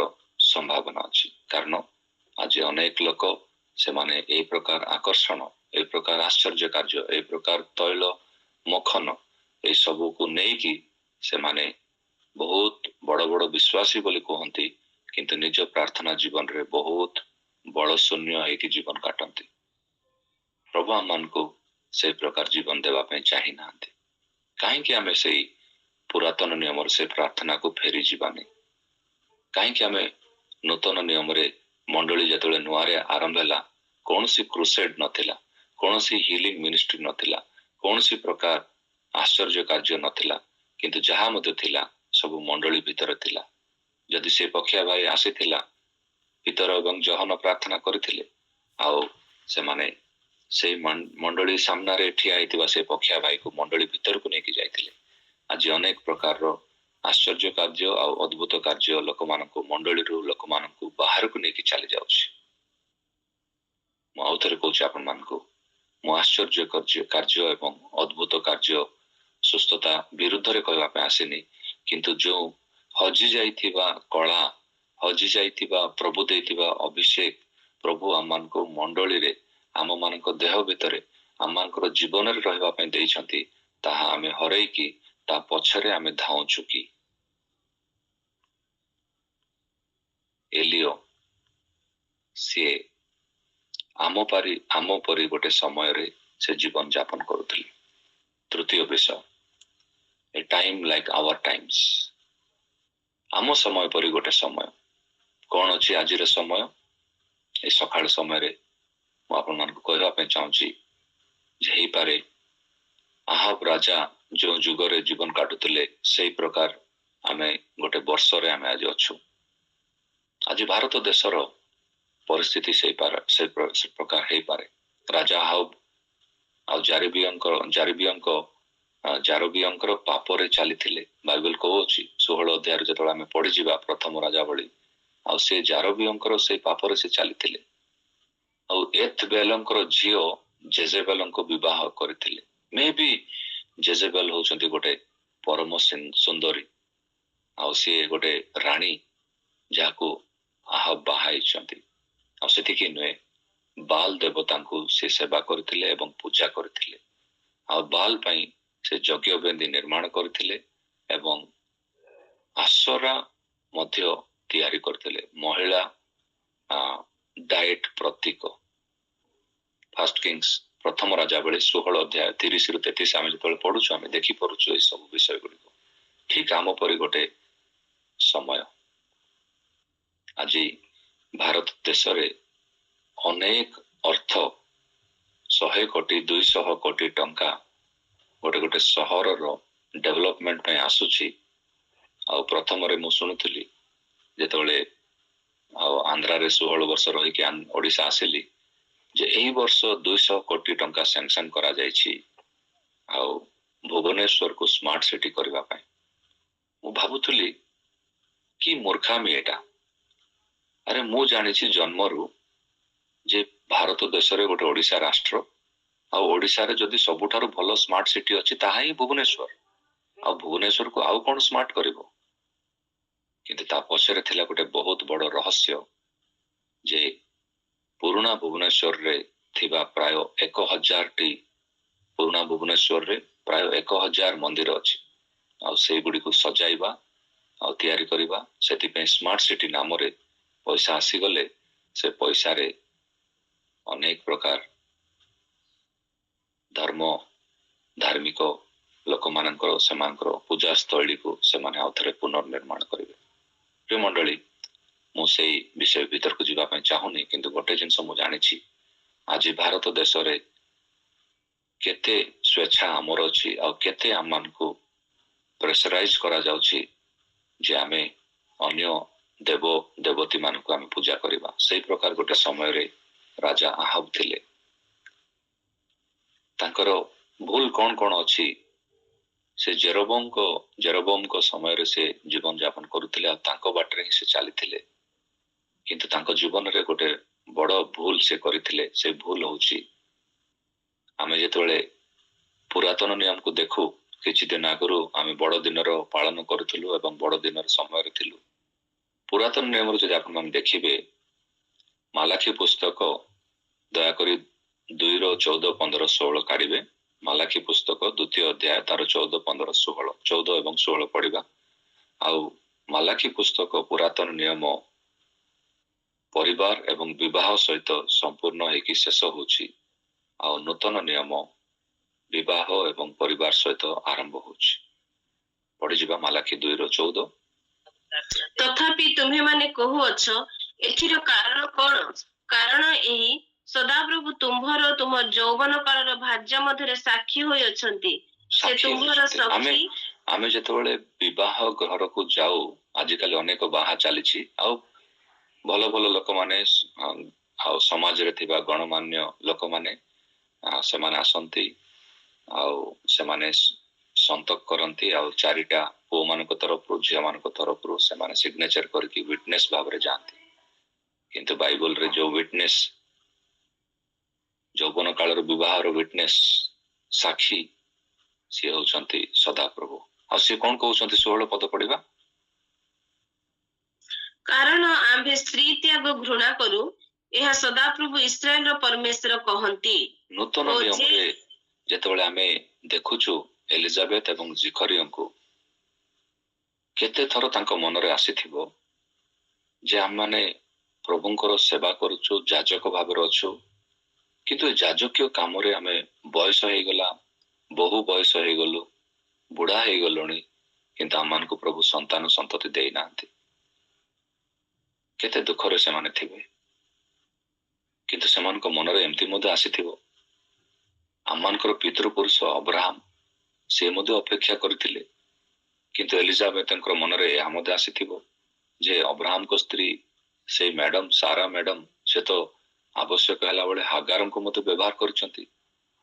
ସମ୍ଭାବନା ଅଛି। କାରଣ ଆଜି ଅନେକ ଲୋକ ସେମାନେ ଏହି ପ୍ରକାର ଆକର୍ଷଣ, ଏହି ପ୍ରକାର ଆଶ୍ଚର୍ଯ୍ୟ କାର୍ଯ୍ୟ, ଏହି ପ୍ରକାର ତୈଳ ମଖନ, এই ସବୁକୁ ନେଇକି ସେମାନେ ବହୁତ ବଡ଼ ବଡ଼ ବିଶ୍ୱାସୀ ବୋଲି କୁହନ୍ତି, କିନ୍ତୁ ନିଜ ପ୍ରାର୍ଥନା ଜୀବନରେ ବହୁତ ବଳ ଶୂନ୍ୟ ହେଇକି ଜୀବନ କାଟନ୍ତି। ପ୍ରଭୁ ଆମମାନଙ୍କୁ ସେଇ ପ୍ରକାର ଜୀବନ ଦେବା ପାଇଁ ଚାହିଁ ନାହାନ୍ତି। କାହିଁକି ଆମେ ସେଇ ପୁରାତନ ନିୟମର ସେ ପ୍ରାର୍ଥନାକୁ ଫେରି ଯିବାନି? କାହିଁକି ଆମେ ନୂତନ ନିୟମରେ ମଣ୍ଡଳୀ ଯେତେବେଳେ ନୂଆରେ ଆରମ୍ଭ ହେଲା, କୌଣସି କ୍ରୁସେଡ୍ ନଥିଲା, କୌଣସି ହିଲିଂ ମିନିଷ୍ଟ୍ରି ନଥିଲା, କୌଣସି ପ୍ରକାର ଆଶ୍ଚର୍ଯ୍ୟ କାର୍ଯ୍ୟ ନଥିଲା, କିନ୍ତୁ ଯାହା ମଧ୍ୟ ଥିଲା ସବୁ ମଣ୍ଡଳୀ ଭିତରେ ଥିଲା। ଯଦି ସେ ପକ୍ଷିଆ ଭାଇ ଆସିଥିଲା, ପିତର ଏବଂ ଜହନ ପ୍ରାର୍ଥନା କରିଥିଲେ, ଆଉ ସେମାନେ ସେଇ ମଣ୍ଡଳୀ ସାମ୍ନାରେ ଠିଆ ହେଇଥିବା ସେ ପକ୍ଷିଆ ଭାଇକୁ ମଣ୍ଡଳୀ ଭିତରକୁ ନେଇକି ଯାଇଥିଲେ। ଆଜି ଅନେକ ପ୍ରକାରର ଆଶ୍ଚର୍ଯ୍ୟ କାର୍ଯ୍ୟ ଆଉ ଅଦ୍ଭୁତ କାର୍ଯ୍ୟ ଲୋକମାନଙ୍କୁ ମଣ୍ଡଳୀରୁ ଲୋକମାନଙ୍କୁ ବାହାରକୁ ନେଇକି ଚାଲି ଯାଉଛି। ମୁଁ ଆଉ ଥରେ କହୁଛି ଆପଣମାନଙ୍କୁ, ମୁଁ ଆଶ୍ଚର୍ଯ୍ୟ କାର୍ଯ୍ୟ ଏବଂ ଅଦ୍ଭୁତ କାର୍ଯ୍ୟ ସୁସ୍ଥତା ବିରୁଦ୍ଧରେ କହିବା ପାଇଁ ଆସିନି, କିନ୍ତୁ ଯେଉଁ ହଜି ଯାଇଥିବା କଳା, ହଜି ଯାଇଥିବା ପ୍ରଭୁ ଦେଇଥିବା ଅଭିଷେକ ପ୍ରଭୁ ଆମମାନଙ୍କୁ ମଣ୍ଡଳୀରେ, ଆମମାନଙ୍କ ଦେହ ଭିତରେ, ଆମମାନଙ୍କର ଜୀବନରେ ରହିବା ପାଇଁ ଦେଇଛନ୍ତି, ତାହା ଆମେ ହରେଇକି ତା ପଛରେ ଆମେ ଧାଉଁଛୁ କି? ଏଲିଓ ସିଏ ଆମ ପରି ଗୋଟେ ସମୟରେ ସେ ଜୀବନ ଯାପନ କରୁଥିଲେ। ତୃତୀୟ ବିଷୟ, ଏ ଟାଇମ୍ ଲାଇକ୍ ଆୱାର ଟାଇମ୍ସ। ଆମ ସମୟ ପରି ଗୋଟେ ସମୟ। କଣ ଅଛି ଆଜିର ସମୟ? ଏ ସକାଳ ସମୟରେ ମୁଁ ଆପଣମାନଙ୍କୁ କହିବା ପାଇଁ ଚାହୁଁଛି ଯେ ହେଇପାରେ ଆହାବ ରାଜା ଯେଉଁ ଯୁଗରେ ଜୀବନ କାଟୁଥିଲେ, ସେଇ ପ୍ରକାର ଆମେ ଗୋଟେ ବର୍ଷରେ ଆମେ ଆଜି ଅଛୁ। ଆଜି ଭାରତ ଦେଶର ପରିସ୍ଥିତି ସେ ପ୍ରକାର ହେଇପାରେ। ରାଜା ଆହାବ ଆଉ ଜାରବିୟଙ୍କର ପାପରେ ଚାଲିଥିଲେ। ବାଇବେଲ କହୁଛି 16 ଅଧ୍ୟାୟରେ ଯେତେବେଳେ ଆମେ ପଢିଯିବା ପ୍ରଥମ ରାଜା ଭଳି, ଆଉ ସେ ଜାରବିୟଙ୍କର ସେଇ ପାପରେ ସେ ଚାଲିଥିଲେ। ଆଉ ଏଥବେଲଙ୍କର ଝିଅ ଜେଜେବେଲଙ୍କୁ ବିବାହ କରିଥିଲେ। ମେ ବି ଜେଜେବେଲ ହଉଛନ୍ତି ଗୋଟେ ପରମ ସୁନ୍ଦରୀ, ଆଉ ସିଏ ଗୋଟେ ରାଣୀ ଯାହାକୁ ଆହାବ ବାହା ହେଇଛନ୍ତି। ଆଉ ସେତିକି ନୁହେଁ, ବାଲ ଦେବତାଙ୍କୁ ସେ ସେବା କରିଥିଲେ ଏବଂ ପୂଜା କରିଥିଲେ। ଆଉ ବାଲ ପାଇଁ ସେ ଯଜ୍ଞ ବେଦୀ ନିର୍ମାଣ କରିଥିଲେ ଏବଂ ଆସରା ମଧ୍ୟ ତିଆରି କରିଥିଲେ। ମହିଳା ଡାଏଟ୍ ପ୍ରତୀକ। ଫାର୍ଷ୍ଟ କିଙ୍ଗସ୍ ପ୍ରଥମ ରାଜାବଳୀ 16 ଅଧ୍ୟାୟ 30 ରୁ 33 ଆମେ ଯେତେବେଳେ ପଢୁଛୁ ଆମେ ଦେଖିପାରୁଛୁ ଏଇ ସବୁ ବିଷୟ ଗୁଡିକ। ଠିକ ଆମ ପରି ଗୋଟେ ସମୟ। ଆଜି ଭାରତ ଦେଶରେ ଅନେକ ଅର୍ଥ 100 କୋଟି 200 କୋଟି ଟଙ୍କା ଗୋଟେ ଗୋଟେ ସହରର ଡେଭଲପମେଣ୍ଟ ପାଇଁ ଆସୁଛି। ଆଉ ପ୍ରଥମରେ ମୁଁ ଶୁଣୁଥିଲି ଯେତେବେଳେ ଆଉ ଆନ୍ଧ୍ରାରେ 16 ବର୍ଷ ରହିକି ଓଡ଼ିଶା ଆସିଲି ଯେ ଏଇ ବର୍ଷ 200 କୋଟି ଟଙ୍କା ସାଂସନ କରାଯାଇଛି ଆଉ ଭୁବନେଶ୍ୱରକୁ ସ୍ମାର୍ଟ ସିଟି କରିବା ପାଇଁ। ମୁଁ ଭାବୁଥିଲି କି ମୂର୍ଖାମି ଏଟା। ଆରେ ମୁଁ ଜାଣିଛି ଜନ୍ମରୁ ଯେ ଭାରତ ଦେଶରେ ଗୋଟେ ଓଡ଼ିଶା ରାଷ୍ଟ୍ର ଆଉ ଓଡ଼ିଶାରେ ଯଦି ସବୁଠାରୁ ଭଲ ସ୍ମାର୍ଟ ସିଟି ଅଛି ତାହା ହିଁ ଭୁବନେଶ୍ୱର। ଆଉ ଭୁବନେଶ୍ୱରକୁ ଆଉ କଣ ସ୍ମାର୍ଟ କରିବ? କିନ୍ତୁ ତା ପଛରେ ଥିଲା ଗୋଟେ ବହୁତ ବଡ଼ ରହସ୍ୟ ଯେ ପୁରୁଣା ଭୁବନେଶ୍ୱରରେ ଥିବା ପ୍ରାୟ 1000ଟି ପୁରୁଣା ଭୁବନେଶ୍ୱରରେ ପ୍ରାୟ 1000 ମନ୍ଦିର ଅଛି। ଆଉ ସେଇଗୁଡ଼ିକୁ ସଜାଇବା ଆଉ ତିଆରି କରିବା, ସେଥିପାଇଁ ସ୍ମାର୍ଟ ସିଟି ନାମରେ ପଇସା ଆସିଗଲେ ସେ ପଇସାରେ ଅନେକ ପ୍ରକାର ଧାର୍ମିକ ଲୋକମାନଙ୍କର ସେମାନଙ୍କର ପୂଜା ସ୍ଥଳୀକୁ ସେମାନେ ଆଉ ଥରେ ପୁନର୍ନିର୍ମାଣ କରିବେ। ପ୍ରିୟ ମଣ୍ଡଳୀ, ମୁଁ ସେଇ ବିଷୟ ଭିତରକୁ ଯିବା ପାଇଁ ଚାହୁଁନି, କିନ୍ତୁ ଗୋଟେ ଜିନିଷ ମୁଁ ଜାଣିଛି ଆଜି ଭାରତ ଦେଶରେ କେତେ ସ୍ୱେଚ୍ଛା ଆମର ଅଛି ଆଉ କେତେ ଆମମାନଙ୍କୁ ପ୍ରେସରାଇଜ କରାଯାଉଛି ଯେ ଆମେ ଅନ୍ୟ ଦେବ ଦେବତୀ ମାନଙ୍କୁ ଆମେ ପୂଜା କରିବା। ସେଇ ପ୍ରକାର ଗୋଟେ ସମୟରେ ରାଜା ଆହାବ ଥିଲେ। ତାଙ୍କର ଭୁଲ କଣ କଣ ଅଛି? ସେ ଜେରୋବୋମଙ୍କ ସମୟରେ ସେ ଜୀବନ ଯାପନ କରୁଥିଲେ ଆଉ ତାଙ୍କ ବାଟରେ ହିଁ ସେ ଚାଲିଥିଲେ। କିନ୍ତୁ ତାଙ୍କ ଜୀବନରେ ଗୋଟେ ବଡ ଭୁଲ ସେ କରିଥିଲେ। ସେ ଭୁଲ ହଉଛି ଆମେ ଯେତେବେଳେ ପୁରାତନ ନିୟମକୁ ଦେଖୁ, କିଛି ଦିନ ଆଗରୁ ଆମେ ବଡ ଦିନର ପାଳନ କରୁଥିଲୁ ଏବଂ ବଡ ଦିନର ସମୟରେ ଥିଲୁ। ପୁରାତନ ନିୟମରୁ ଯଦି ଆପଣ ଦେଖିବେ ମାଲାଖି ପୁସ୍ତକ ଦୟାକରି 2:14-15-16 କାଢିବେ। ମାଲାଖି ପୁସ୍ତକ 2ୟ ଅଧ୍ୟାୟ ତାର 14 ଏବଂ 16 ପଢିବା। ଆଉ ମାଲାଖି ପୁସ୍ତକ ପୁରାତନ ନିୟମ ପରିବାର ଏବଂ ବିବାହ ସହିତ ସମ୍ପୂର୍ଣ୍ଣ ହେଇକି ଶେଷ ହଉଛି ଆଉ ନୂତନ ନିୟମ ବିବାହ ଏବଂ ପରିବାର ସହିତ ଆରମ୍ଭ ହଉଛି। ପଢିଯିବା ମାଲାଖି 2:14। ତଥାପି ତୁମ୍ଭେମାନେ କହୁଅଛ, ଏଥିର କାରଣ କଣ? କାରଣ ଏହି ସଦାପ୍ରଭୁ ତୁମ୍ଭର ତୁମ ଯୌବନ କାଳର ଭାର୍ଯ୍ୟା ମଧ୍ୟରେ ସାକ୍ଷୀ ହୋଇଅଛନ୍ତି। ସେ ତୁମ୍ଭର ସଖୀ। ଆମେ ଯେତେବେଳେ ବିବାହ ଘରକୁ ଯାଉ, ଆଜିକାଲି ଅନେକ ବାହା ଚାଲିଛି ଆଉ ଭଲ ଭଲ ଲୋକମାନେ ଆଉ ସମାଜରେ ଥିବା ଗଣମାନ୍ୟ ଲୋକମାନେ ସେମାନେ ଆସନ୍ତି ଆଉ ସେମାନେ ସନ୍ତକ କରନ୍ତି ଆଉ 4ଟା ପୁଅ ମାନଙ୍କ ତରଫରୁ ଝିଅ ମାନଙ୍କ ତରଫରୁ ସେମାନେ ସିଗ୍ନେଚର କରିକି ୱିଟନେସ୍ ଭାବରେ ଯାଆନ୍ତି। କିନ୍ତୁ ବାଇବଲରେ ଯୋଉ ୱିଟନେସ୍ ଯୌବନ କାଳର ବିବାହର ୱିଟନେସ୍ ସାକ୍ଷୀ ସିଏ ହଉଛନ୍ତି ସଦାପ୍ରଭୁ। ଆଉ ସିଏ କଣ କହୁଛନ୍ତି 16 ପଦ ପଢିବା। କାରଣ ଆମ୍ଭେ ସ୍ତ୍ରୀ ତ୍ୟାଗ ଘୃଣା କରୁ, ଏହା ସଦାପ୍ରଭୁ ଇସ୍ରାଏଲର ପରମେଶ୍ୱର କହନ୍ତି। ନୂତନ ନିୟମରେ ଯେତେବେଳେ ଆମେ ଦେଖୁଛୁ ଏଲିଜାବେଥ ଏବଂ ଜିଖରିୟଙ୍କୁ, କେତେ ଥର ତାଙ୍କ ମନରେ ଆସିଥିବ ଯେ ଆମମାନେ ପ୍ରଭୁଙ୍କର ସେବା କରୁଛୁ, ଯାଜକ ଭାବରେ ଅଛୁ, କିନ୍ତୁ ଏ ଯାଜକୀୟ କାମରେ ଆମେ ବୟସ ହେଇଗଲା, ବହୁ ବୟସ ହେଇଗଲୁ, ବୁଢା ହେଇଗଲୁଣି, କିନ୍ତୁ ଆମମାନଙ୍କୁ ପ୍ରଭୁ ସନ୍ତାନ ସନ୍ତତି ଦେଇନାହାନ୍ତି। କେତେ ଦୁଃଖରେ ସେମାନେ ଥିବେ। କିନ୍ତୁ ସେମାନଙ୍କ ମନରେ ଏମିତି ମଧ୍ୟ ଆସିଥିବ, ଆମମାନଙ୍କର ପିତୃପୁରୁଷ ଅବ୍ରାହମ ସେ ମଧ୍ୟ ଅପେକ୍ଷା କରିଥିଲେ, କିନ୍ତୁ ଏଲିଜାବେଥଙ୍କର ମନରେ ଏହା ମଧ୍ୟ ଆସିଥିବ ଯେ ଅବ୍ରାହମଙ୍କ ସ୍ତ୍ରୀ ସେଇ ମ୍ୟାଡମ ସାରା ମ୍ୟାଡମ ସେ ତ ଆବଶ୍ୟକ ହେଲା ବେଳେ ହାଗାରଙ୍କୁ ମଧ୍ୟ ବ୍ୟବହାର କରିଛନ୍ତି,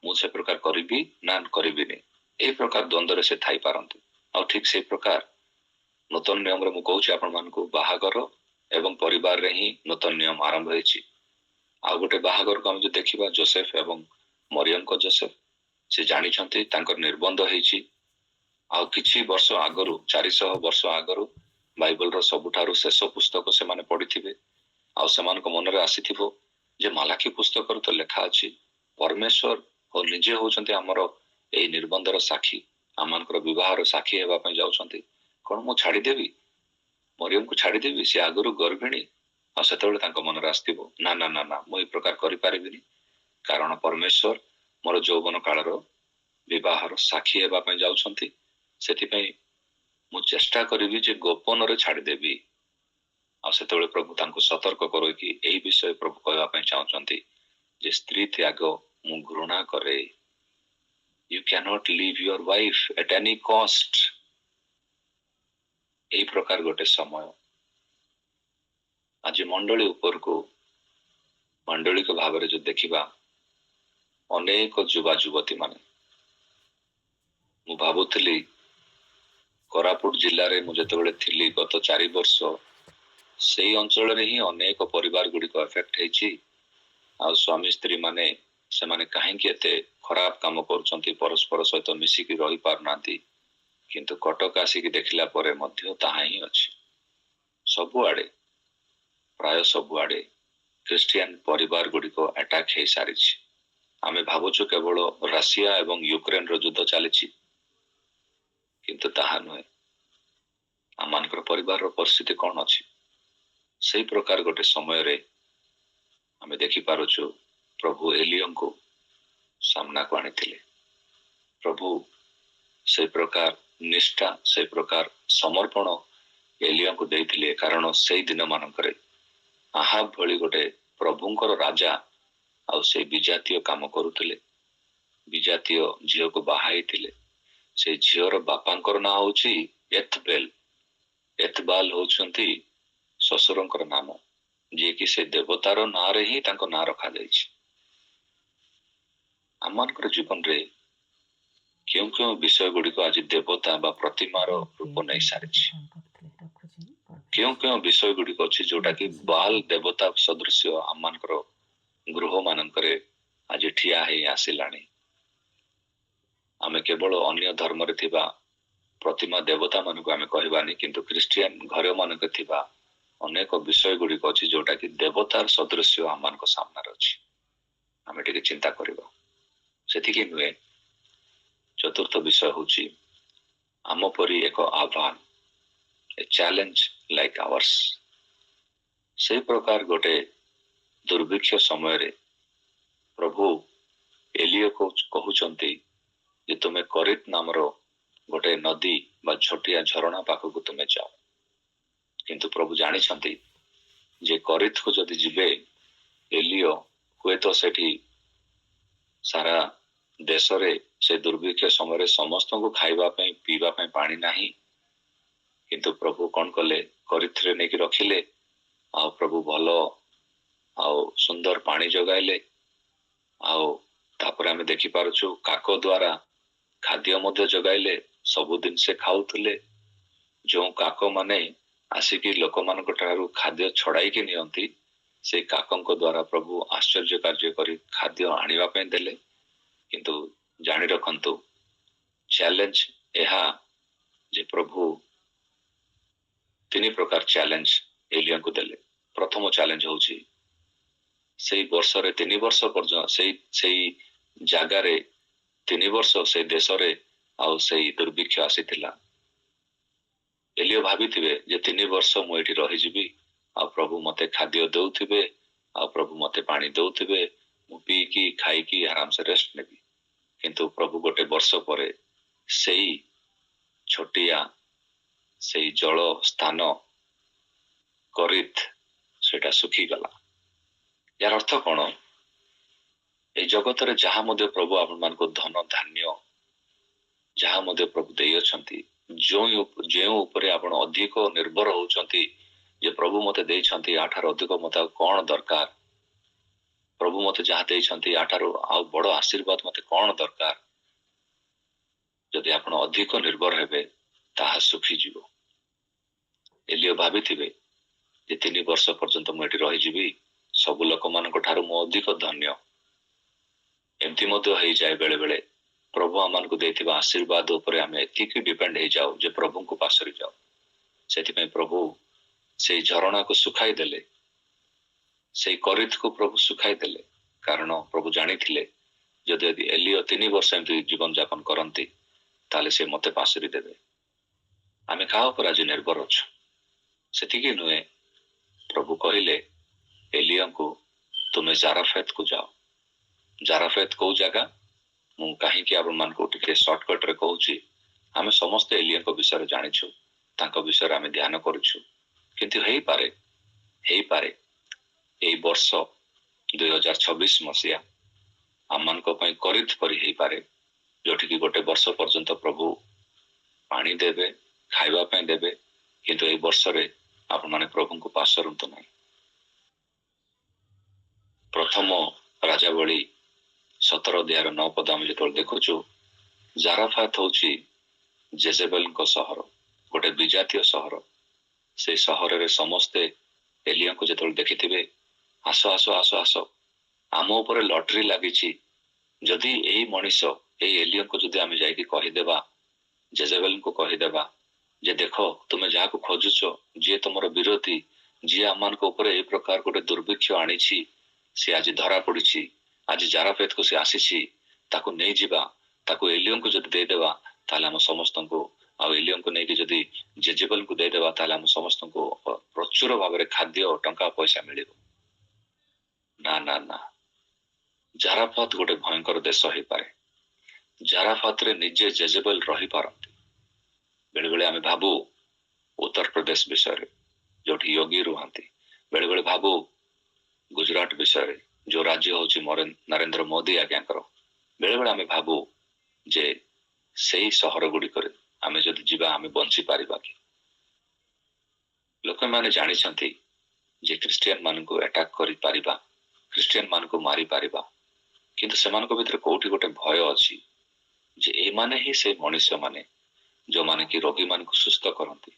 ମୁଁ ସେ ପ୍ରକାର କରିବି ନା କରିବିନି, এই ପ୍ରକାର ଦ୍ୱନ୍ଦ୍ୱରେ ସେ ଥାଇପାରନ୍ତି। ଆଉ ଠିକ ସେଇ ପ୍ରକାର ନୂତନ ନିୟମରେ ମୁଁ କହୁଛି ଆପଣମାନଙ୍କୁ, ବାହାଘର ଏବଂ ପରିବାରରେ ହିଁ ନୂତନ ନିୟମ ଆରମ୍ଭ ହେଇଛି। ଆଉ ଗୋଟେ ବାହାଘରକୁ ଆମେ ଯଦି ଦେଖିବା, ଯୋସେଫ ଏବଂ ମରିୟମଙ୍କ ଯୋସେଫ ସେ ଜାଣିଛନ୍ତି ତାଙ୍କର ନିର୍ବନ୍ଧ ହେଇଛି। ଆଉ କିଛି ବର୍ଷ ଆଗରୁ, 400 ବର୍ଷ ଆଗରୁ ବାଇବଲର ସବୁଠାରୁ ଶେଷ ପୁସ୍ତକ ସେମାନେ ପଢିଥିବେ ଆଉ ସେମାନଙ୍କ ମନରେ ଆସିଥିବ ଯେ ମାଲାଖି ପୁସ୍ତକରେ ତ ଲେଖା ଅଛି ପରମେଶ୍ୱର ନିଜେ ହଉଛନ୍ତି ଆମର ଏଇ ନିର୍ବନ୍ଧର ସାକ୍ଷୀ, ଆମମାନଙ୍କର ବିବାହର ସାକ୍ଷୀ ହେବା ପାଇଁ ଯାଉଛନ୍ତି। କଣ ମୁଁ ଛାଡ଼ିଦେବି, ମରିୟମକୁ ଛାଡ଼ିଦେବି? ସେ ଆଗରୁ ଗର୍ଭିଣୀ। ଆଉ ସେତେବେଳେ ତାଙ୍କ ମନରେ ଆସିଥିବ, ନା ନା ନା ନା, ମୁଁ ଏ ପ୍ରକାର କରିପାରିବିନି, କାରଣ ପରମେଶ୍ୱର ମୋର ଯୌବନ କାଳର ବିବାହର ସାକ୍ଷୀ ହେବା ପାଇଁ ଯାଉଛନ୍ତି। ସେଥିପାଇଁ ମୁଁ ଚେଷ୍ଟା କରିବି ଯେ ଗୋପନରେ ଛାଡ଼ିଦେବି। ଆଉ ସେତେବେଳେ ପ୍ରଭୁ ତାଙ୍କୁ ସତର୍କ କରାଇକି ଏହି ବିଷୟ ପ୍ରଭୁ କହିବା ପାଇଁ ଚାହୁଁଛନ୍ତି ଯେ ସ୍ତ୍ରୀ ତ୍ୟାଗ ମୁଁ ଘୃଣା କରେ। You cannot leave your wife at any cost. এই ପ୍ରକାର ଗୋଟେ ସମୟ ଆଜି ମଣ୍ଡଳୀ ଉପରକୁ ମଣ୍ଡଳିକ ଭାବରେ ଯଦି ଦେଖିବା, ଅନେକ ଯୁବା ଯୁବତୀ ମାନେ, ମୁଁ ଭାବୁଥିଲି କୋରାପୁଟ ଜିଲ୍ଲାରେ ମୁଁ ଯେତେବେଳେ ଥିଲି ଗତ 4 ବର୍ଷ, ସେଇ ଅଞ୍ଚଳରେ ହିଁ ଅନେକ ପରିବାର ଗୁଡ଼ିକ ଏଫେକ୍ଟ ହେଇଛି। ଆଉ ସ୍ୱାମୀ ସ୍ତ୍ରୀ ମାନେ ସେମାନେ କାହିଁକି ଏତେ ଖରାପ କାମ କରୁଛନ୍ତି, ପରସ୍ପର ସହିତ ମିଶିକି ରହିପାରୁନାହାନ୍ତି। କିନ୍ତୁ କଟକ ଆସିକି ଦେଖିଲା ପରେ ମଧ୍ୟ ତାହା ହିଁ ଅଛି। ସବୁଆଡେ, ପ୍ରାୟ ସବୁଆଡେ ଖ୍ରୀଷ୍ଟିଆନ ପରିବାର ଗୁଡ଼ିକ ଆଟାକ୍ ହେଇସାରିଛି। ଆମେ ଭାବୁଛୁ କେବଳ ରାସିଆ ଏବଂ ୟୁକ୍ରେନର ଯୁଦ୍ଧ ଚାଲିଛି, କିନ୍ତୁ ତାହା ନୁହେଁ। ଆମମାନଙ୍କର ପରିବାରର ପରିସ୍ଥିତି କଣ ଅଛି? ସେଇ ପ୍ରକାର ଗୋଟେ ସମୟରେ ଆମେ ଦେଖିପାରୁଛୁ ପ୍ରଭୁ ଏଲିୟଙ୍କୁ ସାମ୍ନାକୁ ଆଣିଥିଲେ। ପ୍ରଭୁ ସେଇ ପ୍ରକାର ନିଷ୍ଠା, ସେଇ ପ୍ରକାର ସମର୍ପଣ ଏଲିୟଙ୍କୁ ଦେଇଥିଲେ, କାରଣ ସେଇ ଦିନ ମାନଙ୍କରେ ଆହାବ ଭଳି ଗୋଟେ ପ୍ରଭୁଙ୍କର ରାଜା ଆଉ ସେ ବିଜାତୀୟ କାମ କରୁଥିଲେ। ବିଜାତୀୟ ଝିଅକୁ ବାହା ହେଇଥିଲେ। ସେ ଝିଅର ବାପାଙ୍କର ନାଁ ହଉଛି ଏଥବେଲ। ଏଥବାଲ ହଉଛନ୍ତି ଶ୍ୱଶୁରଙ୍କର ନାମ, ଯିଏକି ସେ ଦେବତାର ନାଁରେ ହିଁ ତାଙ୍କ ନାଁ ରଖାଯାଇଛି। ଆମମାନଙ୍କର ଜୀବନରେ କେଉଁ କେଉଁ ବିଷୟ ଗୁଡ଼ିକ ଆଜି ଦେବତା ବା ପ୍ରତିମାର ରୂପ ନେଇ ସାରିଛି? କେଉଁ କେଉଁ ବିଷୟ ଗୁଡ଼ିକ ଅଛି ଯୋଉଟା କି ବାଲ ଦେବତା ସଦୃଶ୍ୟ ଆମମାନଙ୍କର ଗୃହ ମାନଙ୍କରେ ଆଜି ଠିଆ ହେଇ ଆସିଲାଣି? ଆମେ କେବଳ ଅନ୍ୟ ଧର୍ମରେ ଥିବା ପ୍ରତିମା ଦେବତା ମାନଙ୍କୁ ଆମେ କହିବାନି, କିନ୍ତୁ ଖ୍ରୀଷ୍ଟିଆନ ଘର ମାନଙ୍କରେ ଥିବା ଅନେକ ବିଷୟ ଗୁଡ଼ିକ ଅଛି ଯୋଉଟା କି ଦେବତାର ସଦୃଶ୍ୟ ଆମମାନଙ୍କ ସାମ୍ନାରେ ଅଛି। ଆମେ ଟିକେ ଚିନ୍ତା କରିବା। ସେତିକି ନୁହେଁ, ଚତୁର୍ଥ ବିଷୟ ହଉଛି ଆମ ପରି ଏକ ଆହ୍ୱାନ, ଏ ଚ୍ୟାଲେଞ୍ଜ ଲାଇକ୍ ଆୱାର୍ସ। ସେଇ ପ୍ରକାର ଗୋଟେ ଦୁର୍ଭିକ୍ଷ ସମୟରେ ପ୍ରଭୁ ଏଲିୟକୁ କହୁଛନ୍ତି ଯେ ତୁମେ କରିତ ନାମର ଗୋଟେ ନଦୀ ବା ଛୋଟିଆ ଝରଣା ପାଖକୁ ତୁମେ ଯାଅ। କିନ୍ତୁ ପ୍ରଭୁ ଜାଣିଛନ୍ତି ଯେ କରିତକୁ ଯଦି ଯିବେ, ଏଲିୟ ହୁଏତ ସେଠି ସାରା ଦେଶରେ ସେ ଦୁର୍ଭିକ୍ଷ ସମୟରେ ସମସ୍ତଙ୍କୁ ଖାଇବା ପାଇଁ ପିଇବା ପାଇଁ ପାଣି ନାହିଁ। କିନ୍ତୁ ପ୍ରଭୁ କଣ କଲେ, କରିଥରେ ନେଇକି ରଖିଲେ। ଆଉ ପ୍ରଭୁ ଭଲ ଆଉ ସୁନ୍ଦର ପାଣି ଯୋଗାଇଲେ। ଆଉ ତାପରେ ଆମେ ଦେଖିପାରୁଛୁ କାକ ଦ୍ୱାରା ଖାଦ୍ୟ ମଧ୍ୟ ଯୋଗାଇଲେ। ସବୁଦିନ ସେ ଖାଉଥିଲେ। ଯେଉଁ କାକ ମାନେ ଆସିକି ଲୋକମାନଙ୍କ ଠାରୁ ଖାଦ୍ୟ ଛଡାଇକି ନିଅନ୍ତି, ସେଇ କାକଙ୍କ ଦ୍ୱାରା ପ୍ରଭୁ ଆଶ୍ଚର୍ଯ୍ୟ କାର୍ଯ୍ୟ କରି ଖାଦ୍ୟ ଆଣିବା ପାଇଁ ଦେଲେ। କିନ୍ତୁ ଜାଣି ରଖନ୍ତୁ, ଚ୍ୟାଲେଞ୍ଜ ଏହା ଯେ ପ୍ରଭୁ 3 ପ୍ରକାର ଚ୍ୟାଲେଞ୍ଜ ଏଲିୟଙ୍କୁ ଦେଲେ। ପ୍ରଥମ ଚ୍ୟାଲେଞ୍ଜ ହଉଛି ସେଇ ବର୍ଷରେ 3 ବର୍ଷ ପର୍ଯ୍ୟନ୍ତ ସେଇ ଜାଗାରେ 3 ବର୍ଷ ସେଇ ଦେଶରେ ଆଉ ସେଇ ଦୁର୍ଭିକ୍ଷ ଆସିଥିଲା। ଏଲିୟ ଭାବିଥିବେ ଯେ 3 ବର୍ଷ ମୁଁ ଏଠି ରହିଯିବି, ଆଉ ପ୍ରଭୁ ମତେ ଖାଦ୍ୟ ଦଉଥିବେ, ଆଉ ପ୍ରଭୁ ମତେ ପାଣି ଦଉଥିବେ, ମୁଁ ପିଇକି ଖାଇକି ଆରାମସେ ରେଷ୍ଟ ନେବି। କିନ୍ତୁ ପ୍ରଭୁ ଗୋଟେ ବର୍ଷ ପରେ ସେଇ ଛୋଟିଆ ସେଇ ଜଳ ସ୍ଥାନ କରିତ ସେଟା ଶୁଖିଗଲା। यार अर्थ कौन? ए जगत जहाँ मध्य प्रभु आपको धन धान्य जहाँ मध्य प्रभु दे जो उपरे आपण अधिक निर्भर होउछंती जे प्रभु मते देइछंती आठार अधिक मते कौन दरकार, प्रभु मते जहाँ देइछंती आठार आ बड़ आशीर्वाद मते कौन दरकार, जदि आपण अधिक निर्भर हेबे ताहा सुखी जीवो। एलियो भाबिथिबे जे 3 वर्ष पर्यंत मु एठी रहि जीवी, सब लोक मानक ठारू मु अधिक धन्य। एमती मध्य हो जाए बेले बेले प्रभु आमको देथिबा आशीर्वाद उपरे आमे एतिकी डिपेंड हो जाऊ जे प्रभु को पासरी जाऊ। सेति प्रभु से झरणा को सुखाई देले, से करित को प्रभु सुखाई देले, कारण प्रभु जानी थिले ଯଦି ଏଲିଓ 3 ବର୍ଷ ଏମିତି ଜୀବନ ଯାପନ କରନ୍ତି ତାହେଲେ ସେ ମତେ ପାଶୁରି ଦେବେ। ଆମେ କାହା ଉପରେ ଆଜି ନିର୍ଭର ଅଛୁ? ସେତିକି ନୁହେଁ, ପ୍ରଭୁ କହିଲେ ଏଲିଓଙ୍କୁ ତୁମେ ଜାରାଫେତକୁ ଯାଅ। ଜାରାଫେତ କୋଉ ଜାଗା? ମୁଁ କାହିଁକି ଆପଣମାନଙ୍କୁ ଟିକେ ସର୍ଟକଟରେ କହୁଛି। ଆମେ ସମସ୍ତେ ଏଲିଓଙ୍କ ବିଷୟରେ ଜାଣିଛୁ, ତାଙ୍କ ବିଷୟରେ ଆମେ ଧ୍ୟାନ କରୁଛୁ, କିନ୍ତୁ ହେଇପାରେ ଏଇ ବର୍ଷ 2026 ମସିହା ଆମମାନଙ୍କ ପାଇଁ କରିତ ପରି ହେଇପାରେ, ଯୋଉଠିକି ଗୋଟେ ବର୍ଷ ପର୍ଯ୍ୟନ୍ତ ପ୍ରଭୁ ପାଣି ଦେବେ, ଖାଇବା ପାଇଁ ଦେବେ, କିନ୍ତୁ ଏଇ ବର୍ଷରେ ଆପଣମାନେ ପ୍ରଭୁଙ୍କୁ ପାଶରନ୍ତୁ ନାହିଁ। ପ୍ରଥମ ରାଜାବଳୀ 17 ଅଧ୍ୟାୟର 9 ପଦ ଆମେ ଯେତେବେଳେ ଦେଖୁଛୁ, ଜାରାଫାତ ହଉଛି ଜେଜେବେଲଙ୍କ ସହର, ଗୋଟେ ବିଜାତୀୟ ସହର। ସେଇ ସହରରେ ସମସ୍ତେ ଏଲିଓଙ୍କୁ ଯେତେବେଳେ ଦେଖିଥିବେ, ଆସ ଆସ ଆସ ଆସ, ଆମ ଉପରେ ଲଟେରୀ ଲାଗିଛି। ଯଦି ଏଇ ମଣିଷ, ଏଇ ଏଲିଓଙ୍କୁ ଯଦି ଆମେ ଯାଇକି କହିଦେବା, ଜେଜେବେଲଙ୍କୁ କହିଦେବା ଯେ ଦେଖ ତୁମେ ଯାହାକୁ ଖୋଜୁଛ, ଯିଏ ତମର ବିରୋଧୀ, ଯିଏ ଆମମାନଙ୍କ ଉପରେ ଏଇ ପ୍ରକାର ଗୋଟେ ଦୁର୍ଭିକ୍ଷ ଆଣିଛି, ସେ ଆଜି ଧରା ପଡିଛି, ଆଜି ଜାରାଫେତକୁ ସେ ଆସିଛି, ତାକୁ ନେଇଯିବା, ତାକୁ ଏଲିଓଙ୍କୁ ଯଦି ଦେଇଦେବା ତାହେଲେ ଆମ ସମସ୍ତଙ୍କୁ, ଆଉ ଏଲିଓଙ୍କୁ ନେଇକି ଯଦି ଜେଜେବେଲଙ୍କୁ ଦେଇଦେବା ତାହେଲେ ଆମ ସମସ୍ତଙ୍କୁ ପ୍ରଚୁର ଭାବରେ ଖାଦ୍ୟ, ଟଙ୍କା, ପଇସା ମିଳିବ। ନା ନା ନା, ଜାରାଫାତ ଗୋଟେ ଭୟଙ୍କର ଦେଶ ହେଇପାରେ। ଜାରାଫାତରେ ନିଜେ ଜେଜେବେଲ ରହିପାରନ୍ତି। ବେଳେବେଳେ ଆମେ ଭାବୁ ଉତ୍ତରପ୍ରଦେଶ ବିଷୟରେ, ଯୋଉଠି ୟୋଗୀ ରୁହନ୍ତି। ବେଳେବେଳେ ଭାବୁ ଗୁଜରାଟ ବିଷୟରେ, ଯୋଉ ରାଜ୍ୟ ହଉଛି ନରେନ୍ଦ୍ର ମୋଦି ଆଜ୍ଞାଙ୍କର। ବେଳେବେଳେ ଆମେ ଭାବୁ ଯେ ସେଇ ସହର ଗୁଡ଼ିକରେ ଆମେ ଯଦି ଯିବା ଆମେ ବଞ୍ଚି ପାରିବା କି? ଲୋକମାନେ ଜାଣିଛନ୍ତି ଯେ ଖ୍ରୀଷ୍ଟିଆନ ମାନଙ୍କୁ ଆଟାକ୍ କରିପାରିବା, ଖ୍ରୀଷ୍ଟିଆନ ମାନଙ୍କୁ ମାରିପାରିବା, କିନ୍ତୁ ସେମାନଙ୍କ ଭିତରେ କୋଉଠି ଗୋଟେ ଭୟ ଅଛି ଯେ ଏମାନେ ହିଁ ସେ ମଣିଷ ମାନେ ଯୋଉମାନେ କି ରୋଗୀ ମାନଙ୍କୁ ସୁସ୍ଥ କରନ୍ତି।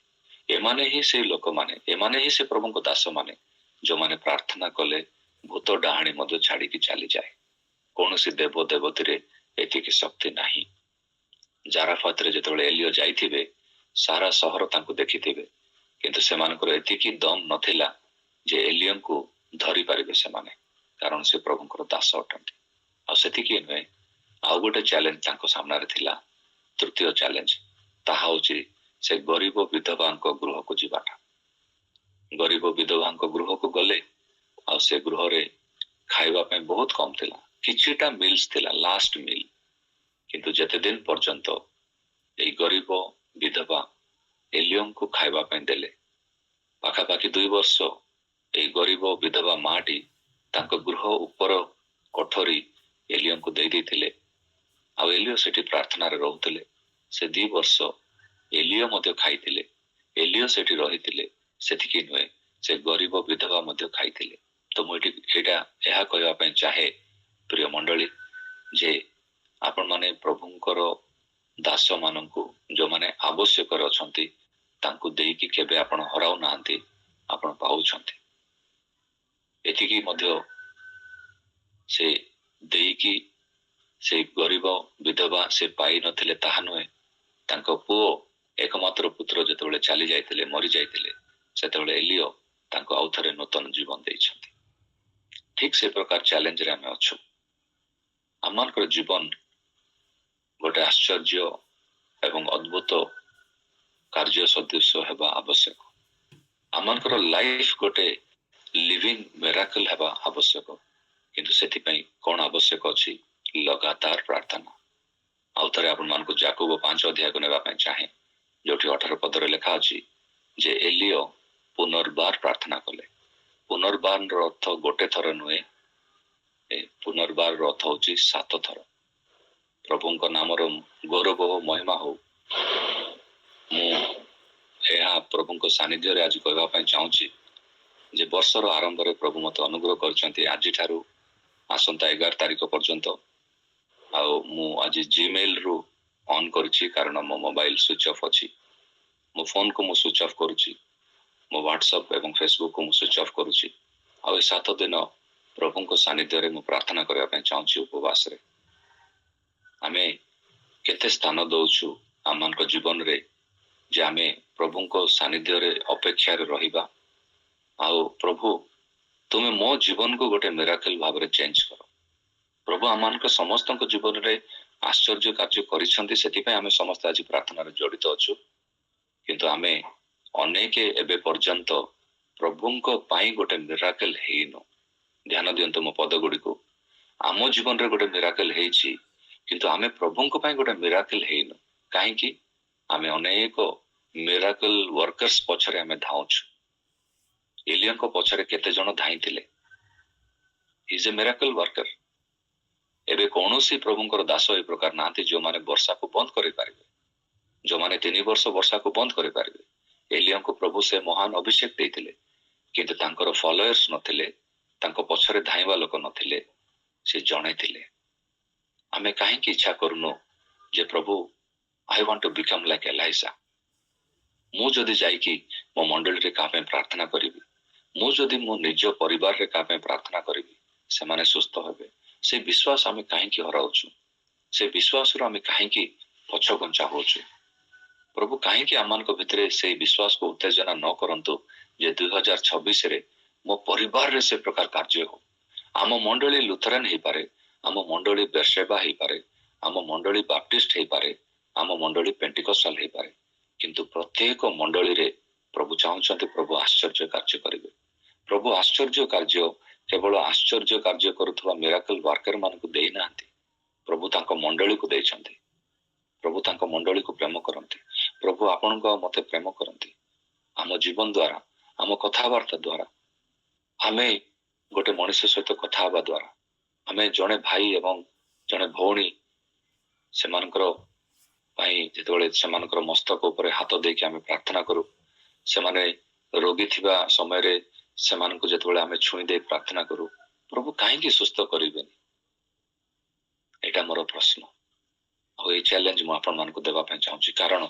ଏମାନେ ହିଁ ସେ ଲୋକମାନେ, ଏମାନେ ହିଁ ସେ ପ୍ରଭୁଙ୍କ ଦାସ ମାନେ ଯୋଉମାନେ ପ୍ରାର୍ଥନା କଲେ ଭୂତ ଡାହାଣୀ ମଧ୍ୟ ଛାଡିକି ଚାଲିଯାଏ। କୌଣସି ଦେବ ଦେବତୀରେ ଏତିକି ଶକ୍ତି ନାହିଁ। ଜାରାଫାତରେ ଯେତେବେଳେ ଏଲିଓ ଯାଇଥିବେ, ସାରା ସହର ତାଙ୍କୁ ଦେଖିଥିବେ, କିନ୍ତୁ ସେମାନଙ୍କର ଏତିକି ଦମ୍ ନଥିଲା ଯେ ଏଲିଓଙ୍କୁ ଧରି ପାରିବେ ସେମାନେ, କାରଣ ସେ ପ୍ରଭୁଙ୍କର ଦାସ ଅଟନ୍ତି। ଆଉ ସେତିକି ନୁହେଁ, ଆଉ ଗୋଟେ ଚ୍ୟାଲେଞ୍ଜ ତାଙ୍କ ସାମ୍ନାରେ ଥିଲା, ତୃତୀୟ ଚ୍ୟାଲେଞ୍ଜ, ତାହା ହଉଛି ସେ ଗରିବ ବିଧବାଙ୍କ ଗୃହକୁ ଯିବାଟା। ଗରିବ ବିଧବାଙ୍କ ଗୃହକୁ ଗଲେ, ଆଉ ସେ ଗୃହରେ ଖାଇବା ପାଇଁ ବହୁତ କମ ଥିଲା, କିଛିଟା ମିଲ୍ସ ଥିଲା, ଲାଷ୍ଟ ମିଲ୍। କିନ୍ତୁ ଯେତେ ଦିନ ପର୍ଯ୍ୟନ୍ତ ଏଇ ଗରିବ ବିଧବା ଏଲିଓଙ୍କୁ ଖାଇବା ପାଇଁ ଦେଲେ, ପାଖାପାଖି 2 ବର୍ଷ ଏଇ ଗରିବ ବିଧବା ମାଟି ତାଙ୍କ ଗୃହ ଉପର କୋଠରୀ ଏଲିଓଙ୍କୁ ଦେଇଥିଲେ, ଆଉ ଏଲିଓ ସେଠି ପ୍ରାର୍ଥନାରେ ରହୁଥିଲେ। ସେ 2 ବର୍ଷ ଏଲିଓ ମଧ୍ୟ ଖାଇଥିଲେ, ଏଲିଓ ସେଠି ରହିଥିଲେ। ସେତିକି ନୁହେଁ, ସେ ଗରିବ ବିଧବା ମଧ୍ୟ ଖାଇଥିଲେ। ତ ମୁଁ ଏହା କହିବା ପାଇଁ ଚାହେ, ପ୍ରିୟ ମଣ୍ଡଳୀ, ଯେ ଆପଣମାନେ ପ୍ରଭୁଙ୍କର ଦାସ ମାନଙ୍କୁ, ଯୋଉମାନେ ଆବଶ୍ୟକରେ ଅଛନ୍ତି, ତାଙ୍କୁ ଦେଇକି କେବେ ଆପଣ ହରାଉ ନାହାନ୍ତି, ଆପଣ ପାଉଛନ୍ତି। ଏତିକି ମଧ୍ୟ ସେ ଦେଇକି ସେ ଗରିବ ବିଧବା ସେ ପାଇ ନଥିଲେ ତାହା ନୁହେଁ, ତାଙ୍କ ପୁଅ ଏକମାତ୍ର ପୁତ୍ର ଯେତେବେଳେ ଚାଲି ଯାଇଥିଲେ, ମରି ଯାଇଥିଲେ, ସେତେବେଳେ ଏଲିଓ ତାଙ୍କୁ ଆଉ ଥରେ ନୂତନ ଜୀବନ ଦେଇଛନ୍ତି। ଠିକ ସେ ପ୍ରକାର ଚ୍ୟାଲେଞ୍ଜରେ ଆମେ ଅଛୁ। ଆମମାନଙ୍କର ଜୀବନ ଗୋଟେ ଆଶ୍ଚର୍ଯ୍ୟ ଏବଂ ଅଦ୍ଭୁତ କାର୍ଯ୍ୟ ସଦୃଶ ହେବା ଆବଶ୍ୟକ। ଆମମାନଙ୍କର ଲାଇଫ ଗୋଟେ ଲିଭିଂ ମିରାକଲ ହେବା ଆବଶ୍ୟକ। କିନ୍ତୁ ସେଥିପାଇଁ କଣ ଆବଶ୍ୟକ ଅଛି? ଲଗାତାର ପ୍ରାର୍ଥନା। ଆଉ ଥରେ ଆପଣମାନଙ୍କୁ ଯାକୋବ 5 ଅଧ୍ୟାୟକୁ ନେବା ପାଇଁ ଚାହେଁ, ଯୋଉଠି 18 ପଦରେ ଲେଖା ଅଛି ଯେ ଏଲିଓ ପୁନର୍ବାର ପ୍ରାର୍ଥନା କଲେ। ପୁନର୍ବାରର ଅର୍ଥ ଗୋଟେ ଥର ନୁହେଁ, ପୁନର୍ବାରର ଅର୍ଥ ହଉଛି 7 ଥର। ପ୍ରଭୁଙ୍କ ନାମର ଗୌରବ ଓ ମହିମା ହଉ। ମୁଁ ଏହା ପ୍ରଭୁଙ୍କ ସାନ୍ନିଧ୍ୟରେ ଆଜି କହିବା ପାଇଁ ଚାହୁଁଛି ଯେ ବର୍ଷର ଆରମ୍ଭରେ ପ୍ରଭୁ ମତେ ଅନୁଗ୍ରହ କରିଛନ୍ତି, ଆଜିଠାରୁ ଆସନ୍ତା 11 ତାରିଖ ପର୍ଯ୍ୟନ୍ତ। ଆଉ ମୁଁ ଆଜି ଜିମେଲ ରୁ ଅନ୍ କରିଛି, କାରଣ ମୋ ମୋବାଇଲ ସୁଇଚ୍ ଅଫ୍ ଅଛି। ମୋ ଫୋନକୁ ମୁଁ ସୁଇଚ୍ ଅଫ୍ କରୁଛି, ମୋ ହ୍ୱାଟ୍ସଆପ୍ ଏବଂ ଫେସବୁକ୍ କୁ ମୁଁ ସୁଇଚ୍ ଅଫ୍ କରୁଛି। ଆଉ ଏ 7 ଦିନ ପ୍ରଭୁଙ୍କ ସାନ୍ନିଧ୍ୟରେ ମୁଁ ପ୍ରାର୍ଥନା କରିବା ପାଇଁ ଚାହୁଁଛି ଉପବାସରେ। ଆମେ କେତେ ସ୍ଥାନ ଦଉଛୁ ଆମମାନଙ୍କ ଜୀବନରେ ଯେ ଆମେ ପ୍ରଭୁଙ୍କ ସାନ୍ନିଧ୍ୟରେ ଅପେକ୍ଷାରେ ରହିବା, ଆଉ ପ୍ରଭୁ ତୁମେ ମୋ ଜୀବନକୁ ଗୋଟେ ମିରାକଲ ଭାବରେ ଚେଞ୍ଜ କର। प्रभु आम समस्त जीवन में आश्चर्य कार्य करिसेंती, सेथिपई आमे समस्त आज प्रार्थना रे जड़ित अछु। किंतु आमे अनेक एबे पर्यंत प्रभुंको पाई गोटे मिराकल हेइनो। ध्यान दियंतु मो पद गुडी को, आम जीवन रे गोटे मिराकल हेइछि, किंतु आमे प्रभुंको पाई गोटे मिराकल हेइनो। काहे कि आमे अनेक मिराकल वर्कर्स पछरे आमे धाउछु। एलियन को पछरे केते जण धाइतिले, he is a miracle worker. एबे कौनसी प्रभुंकर दास ए प्रकार नांती जो माने वर्षा को बंद करि पारिबे, जो माने 3 वर्ष वर्षा को बंद करि पारिबे। एलियन को प्रभु से महान अभिषेक देइतिले, किंतु तांकर फॉलोअर्स नथिले, तांको पछरे धाइबा लोक नथिले, से जणे थिले। आमे काहे की इच्छा करनो जे प्रभु I want to become like Elijah. मु जदि जाई कि मो मंडली रे कापे प्रार्थना करिवि, मु जदि मो निज परिवार रे कापे प्रार्थना करिवि, से माने सुस्थ हेबे। से विश्वास आमे काहे की हराउछु, से विश्वास रो आमे काहे की पछगंचा होछु। प्रभु काहे की आमान को भितरे से विश्वास को उत्तेजना न करंतु जे 2026 रे मो परिवार रे से प्रकार कार्य हो। आम मंडली लुथरान हे पारे, आम मंडली बेरशेबा हे पारे, आम मंडली बाप्टिस्ट हे पारे, आम मंडली पेंटिकस्टाल हे पारे, किंतु प्रत्येक मंडली रे प्रभु चाहउछन्ते प्रभु आश्चर्य कार्य करिवे। प्रभु आश्चर्य कार्य केवल आश्चर्य कार्य करुवा मिराकल वर्कर मान को देई नांती, प्रभु तांको मंडली को देइछन्ते। प्रभु तांको मंडली को प्रेम करन्ते। प्रभु आपनको मते प्रेम करन्ते। आम जीवन द्वारा, आम कथावार्ता द्वारा, आमे गोटे मनुष्य सहित कथा हवा द्वारा, आमे जने भाई एवं जने भौणी सेमानकर भाई जेतेबेले सेमानकर मस्तक ऊपर हाथ देके आमे प्रार्थना करू, सेमाने रोगी थिबा समय रे सेमानकु जेतेबेले आमे छुई दे प्रार्थना करू, प्रभु काहे की सुस्थ करिवेनी? एटा मोर प्रश्न। और ये चैलेंज मु आपन मानकु देबा पय चाहूची। कारण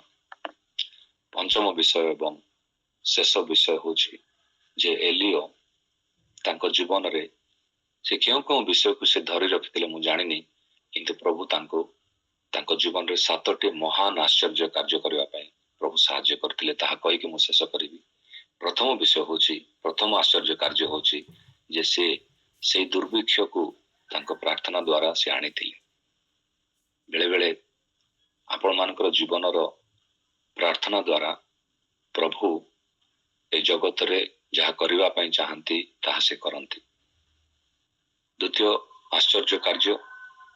पंचम विषय एवं शेष विषय होची जे एलियो तांको जीवन रे से क्यों विषय को से धरी रखिथिले मु जानिनी, किंतु प्रभु तांको जीवन रे 7टी महान आश्चर्य कार्य करबा पय प्रभु सहाय्य करथिले। ताहा कहि कि मु शेष करिवि। प्रथम विषय होची, प्रथम आश्चर्य कार्य होची जे से दुर्भिक्ष को तांको प्रार्थना द्वारा से आनिथिले। बेले बेले आपण मानकर जीवन रो प्रार्थना द्वारा प्रभु ए जगत रे जहा करबा पय चाहंती ताहा से करंती। द्वितीय आश्चर्य कार्य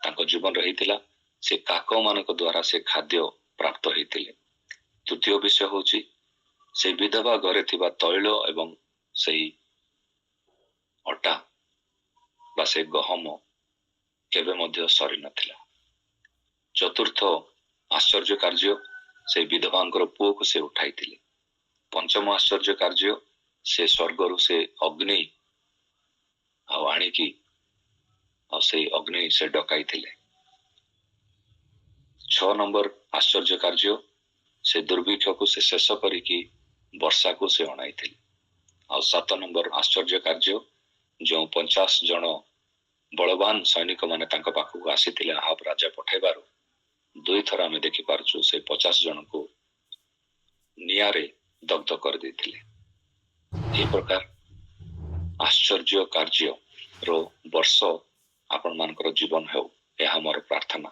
तांको जीवन रहितिला, से काक मानक द्वारा से खाद्य प्राप्त हेतिले। तृतीय विषय होची से विधवा घरे थिबा तैल एवं से अटा बा से गहम केबे मध्य सरी नथिला। चतुर्थ आश्चर्य कार्य से विधवांकर पुओ को से उठाइतिले। पंचम आश्चर्य कार्य से स्वर्गरु से अग्नि आनिकी से अग्नि से डकाइतिले। 6 नंबर आश्चर्य कार्य से दुर्भिक्ष को से शेष करिकी वर्षा को से अणाइतिले। आ 7 नंबर आश्चर्य कार्य जो 50 जन बलवान सैनिक माने तांका पाखु आसीतिले आहाब राजा पठाइबारु 2 थर आमे देखि पारछु से 50 जन को नियारे दग्ध कर देथिले। ए प्रकार आश्चर्य कार्य रो वर्ष आपण मानकर जीवन हेउ, एहा मोर प्रार्थना।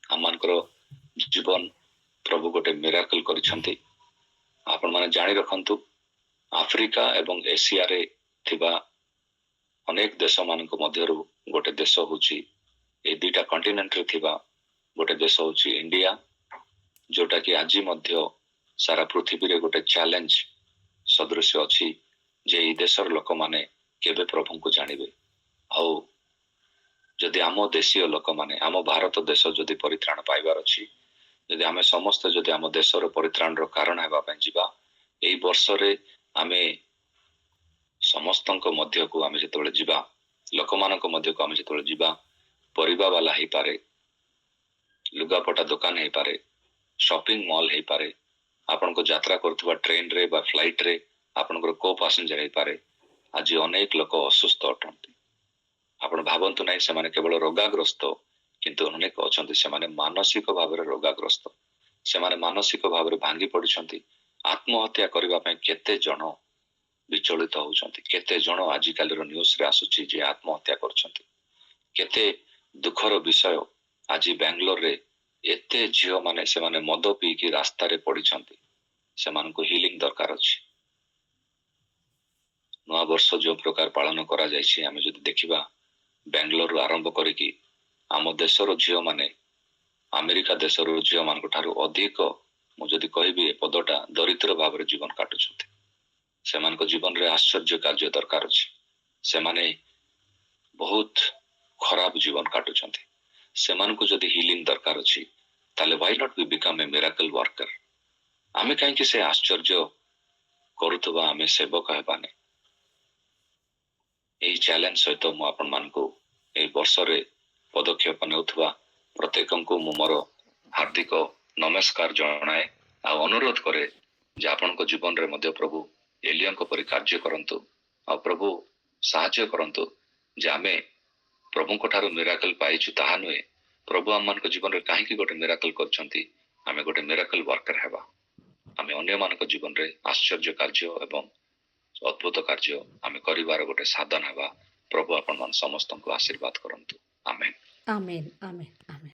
हम मानकर जीवन प्रभु गोटे मिराकल करिसंती। आपण माने जानि रखंतु, आफ्रिका एवं एशिया रे थिबा अनेक देश मानक मध्यरु गोटे देश होची, ए 2टा कॉन्टिनेंट रे थिबा गोटे देश होची इंडिया, जोटा कि आज मध्य सारा पृथ्वी रे गोटे चैलेंज सदृश अछि जे ई देशर लोक माने केबे प्रभु को जानिबे। आउ जदि आम देशीय लोक माने आम भारत देश जदि परित्राण पाइबार अछि, जदि आमे समस्त जदि आम देशर परित्राण रो कारण हेबा पय जिबा, एई वर्ष रे आमे समस्तଙ୍କ मध्य को आमे जेतबेले जिबा, लोक मानक मध्य को आमे जेतबेले जिबा, परिबा वाला हे पारे, लुगापटा दुकान हे पारे, शॉपिंग मॉल हे पारे, आपण को यात्रा करथबा ट्रेन रे बा फ्लाइट रे आपण को पैसेंजर हे पारे। आज अनेक लोक असुस्थ अटंती। आपण भावंतु नाही से माने केवल रोगाग्रस्त, किंतु अनेक अछंती से माने मानसिक भाबरे रोगाग्रस्त, से माने मानसिक भाबरे भांगी पडिछंती। आत्महत्या करबा पय केते जण विचलित होउछंती, केते जण आज काली रो न्यूज रे आसुची जे आत्महत्या करछंती, केते ଦୁଃଖର ବିଷୟ ଆଜି ବାଙ୍ଗାଲୋରରେ ଏତେ ଝିଅମାନେ ସେମାନେ ମଦ ପିଇକି ରାସ୍ତାରେ ପଡ଼ିଛନ୍ତି। ସେମାନଙ୍କୁ ହିଲିଂ ଦରକାର ଅଛି। ନୂଆ ବର୍ଷ ଯୋଉ ପ୍ରକାର ପାଳନ କରାଯାଇଛି ଆମେ ଯଦି ଦେଖିବା ବାଙ୍ଗାଲୋରରୁ ଆରମ୍ଭ କରିକି ଆମ ଦେଶର ଝିଅମାନେ ଆମେରିକା ଦେଶର ଝିଅମାନଙ୍କ ଠାରୁ ଅଧିକ ମୁଁ ଯଦି କହିବି ଏ ପଦଟା ଦରିଦ୍ର ଭାବରେ ଜୀବନ କାଟୁଛନ୍ତି। ସେମାନଙ୍କ ଜୀବନରେ ଆଶ୍ଚର୍ଯ୍ୟ କାର୍ଯ୍ୟ ଦରକାର ଅଛି। ସେମାନେ ବହୁତ ଖରାପ ଜୀବନ କାଟୁଛନ୍ତି। ସେମାନଙ୍କୁ ଯଦି ହିଲିଂ ଦରକାର ଅଛି ତାହେଲେ why not we become a miracle worker? ଆମେ କାହିଁକି ସେ ଆଶ୍ଚର୍ଯ୍ୟ କରୁଥିବା ଆମେ ସେବକ ହେବାନି? ଏହି ଚ୍ୟାଲେଞ୍ଜ ସହିତ ମୁଁ ଆପଣମାନଙ୍କୁ ଏହି ବର୍ଷରେ ପଦକ୍ଷେପ ନେଉଥିବା ପ୍ରତ୍ୟେକଙ୍କୁ ମୁଁ ମୋର ହାର୍ଦ୍ଦିକ ନମସ୍କାର ଜଣାଏ ଆଉ ଅନୁରୋଧ କରେ ଯେ ଆପଣଙ୍କ ଜୀବନରେ ମଧ୍ୟ ପ୍ରଭୁ ଏଲିଆଙ୍କ ପରି କାର୍ଯ୍ୟ କରନ୍ତୁ ଆଉ ପ୍ରଭୁ ସାହାଯ୍ୟ କରନ୍ତୁ ଯେ ଆମେ ପ୍ରଭୁଙ୍କ ଠାରୁ ମିରାକଲ ପାଇଛୁ ତାହା ନୁହେଁ, ପ୍ରଭୁ ଆମମାନଙ୍କ ଜୀବନରେ କାହିଁକି ଗୋଟେ ମିରାକଲ କରିଛନ୍ତି, ଆମେ ଗୋଟେ ମିରାକଲ ୱାର୍କର ହେବା। ଆମେ ଅନ୍ୟମାନଙ୍କ ଜୀବନରେ ଆଶ୍ଚର୍ଯ୍ୟ କାର୍ଯ୍ୟ ଏବଂ ଅଦ୍ଭୁତ କାର୍ଯ୍ୟ ଆମେ କରିବାର ଗୋଟେ ସାଧନ ହେବା। ପ୍ରଭୁ ଆପଣମାନେ ସମସ୍ତଙ୍କୁ ଆଶୀର୍ବାଦ କରନ୍ତୁ। ଆମେନ୍। ଆମେନ୍ ଆମେନ୍ ଆମେନ୍।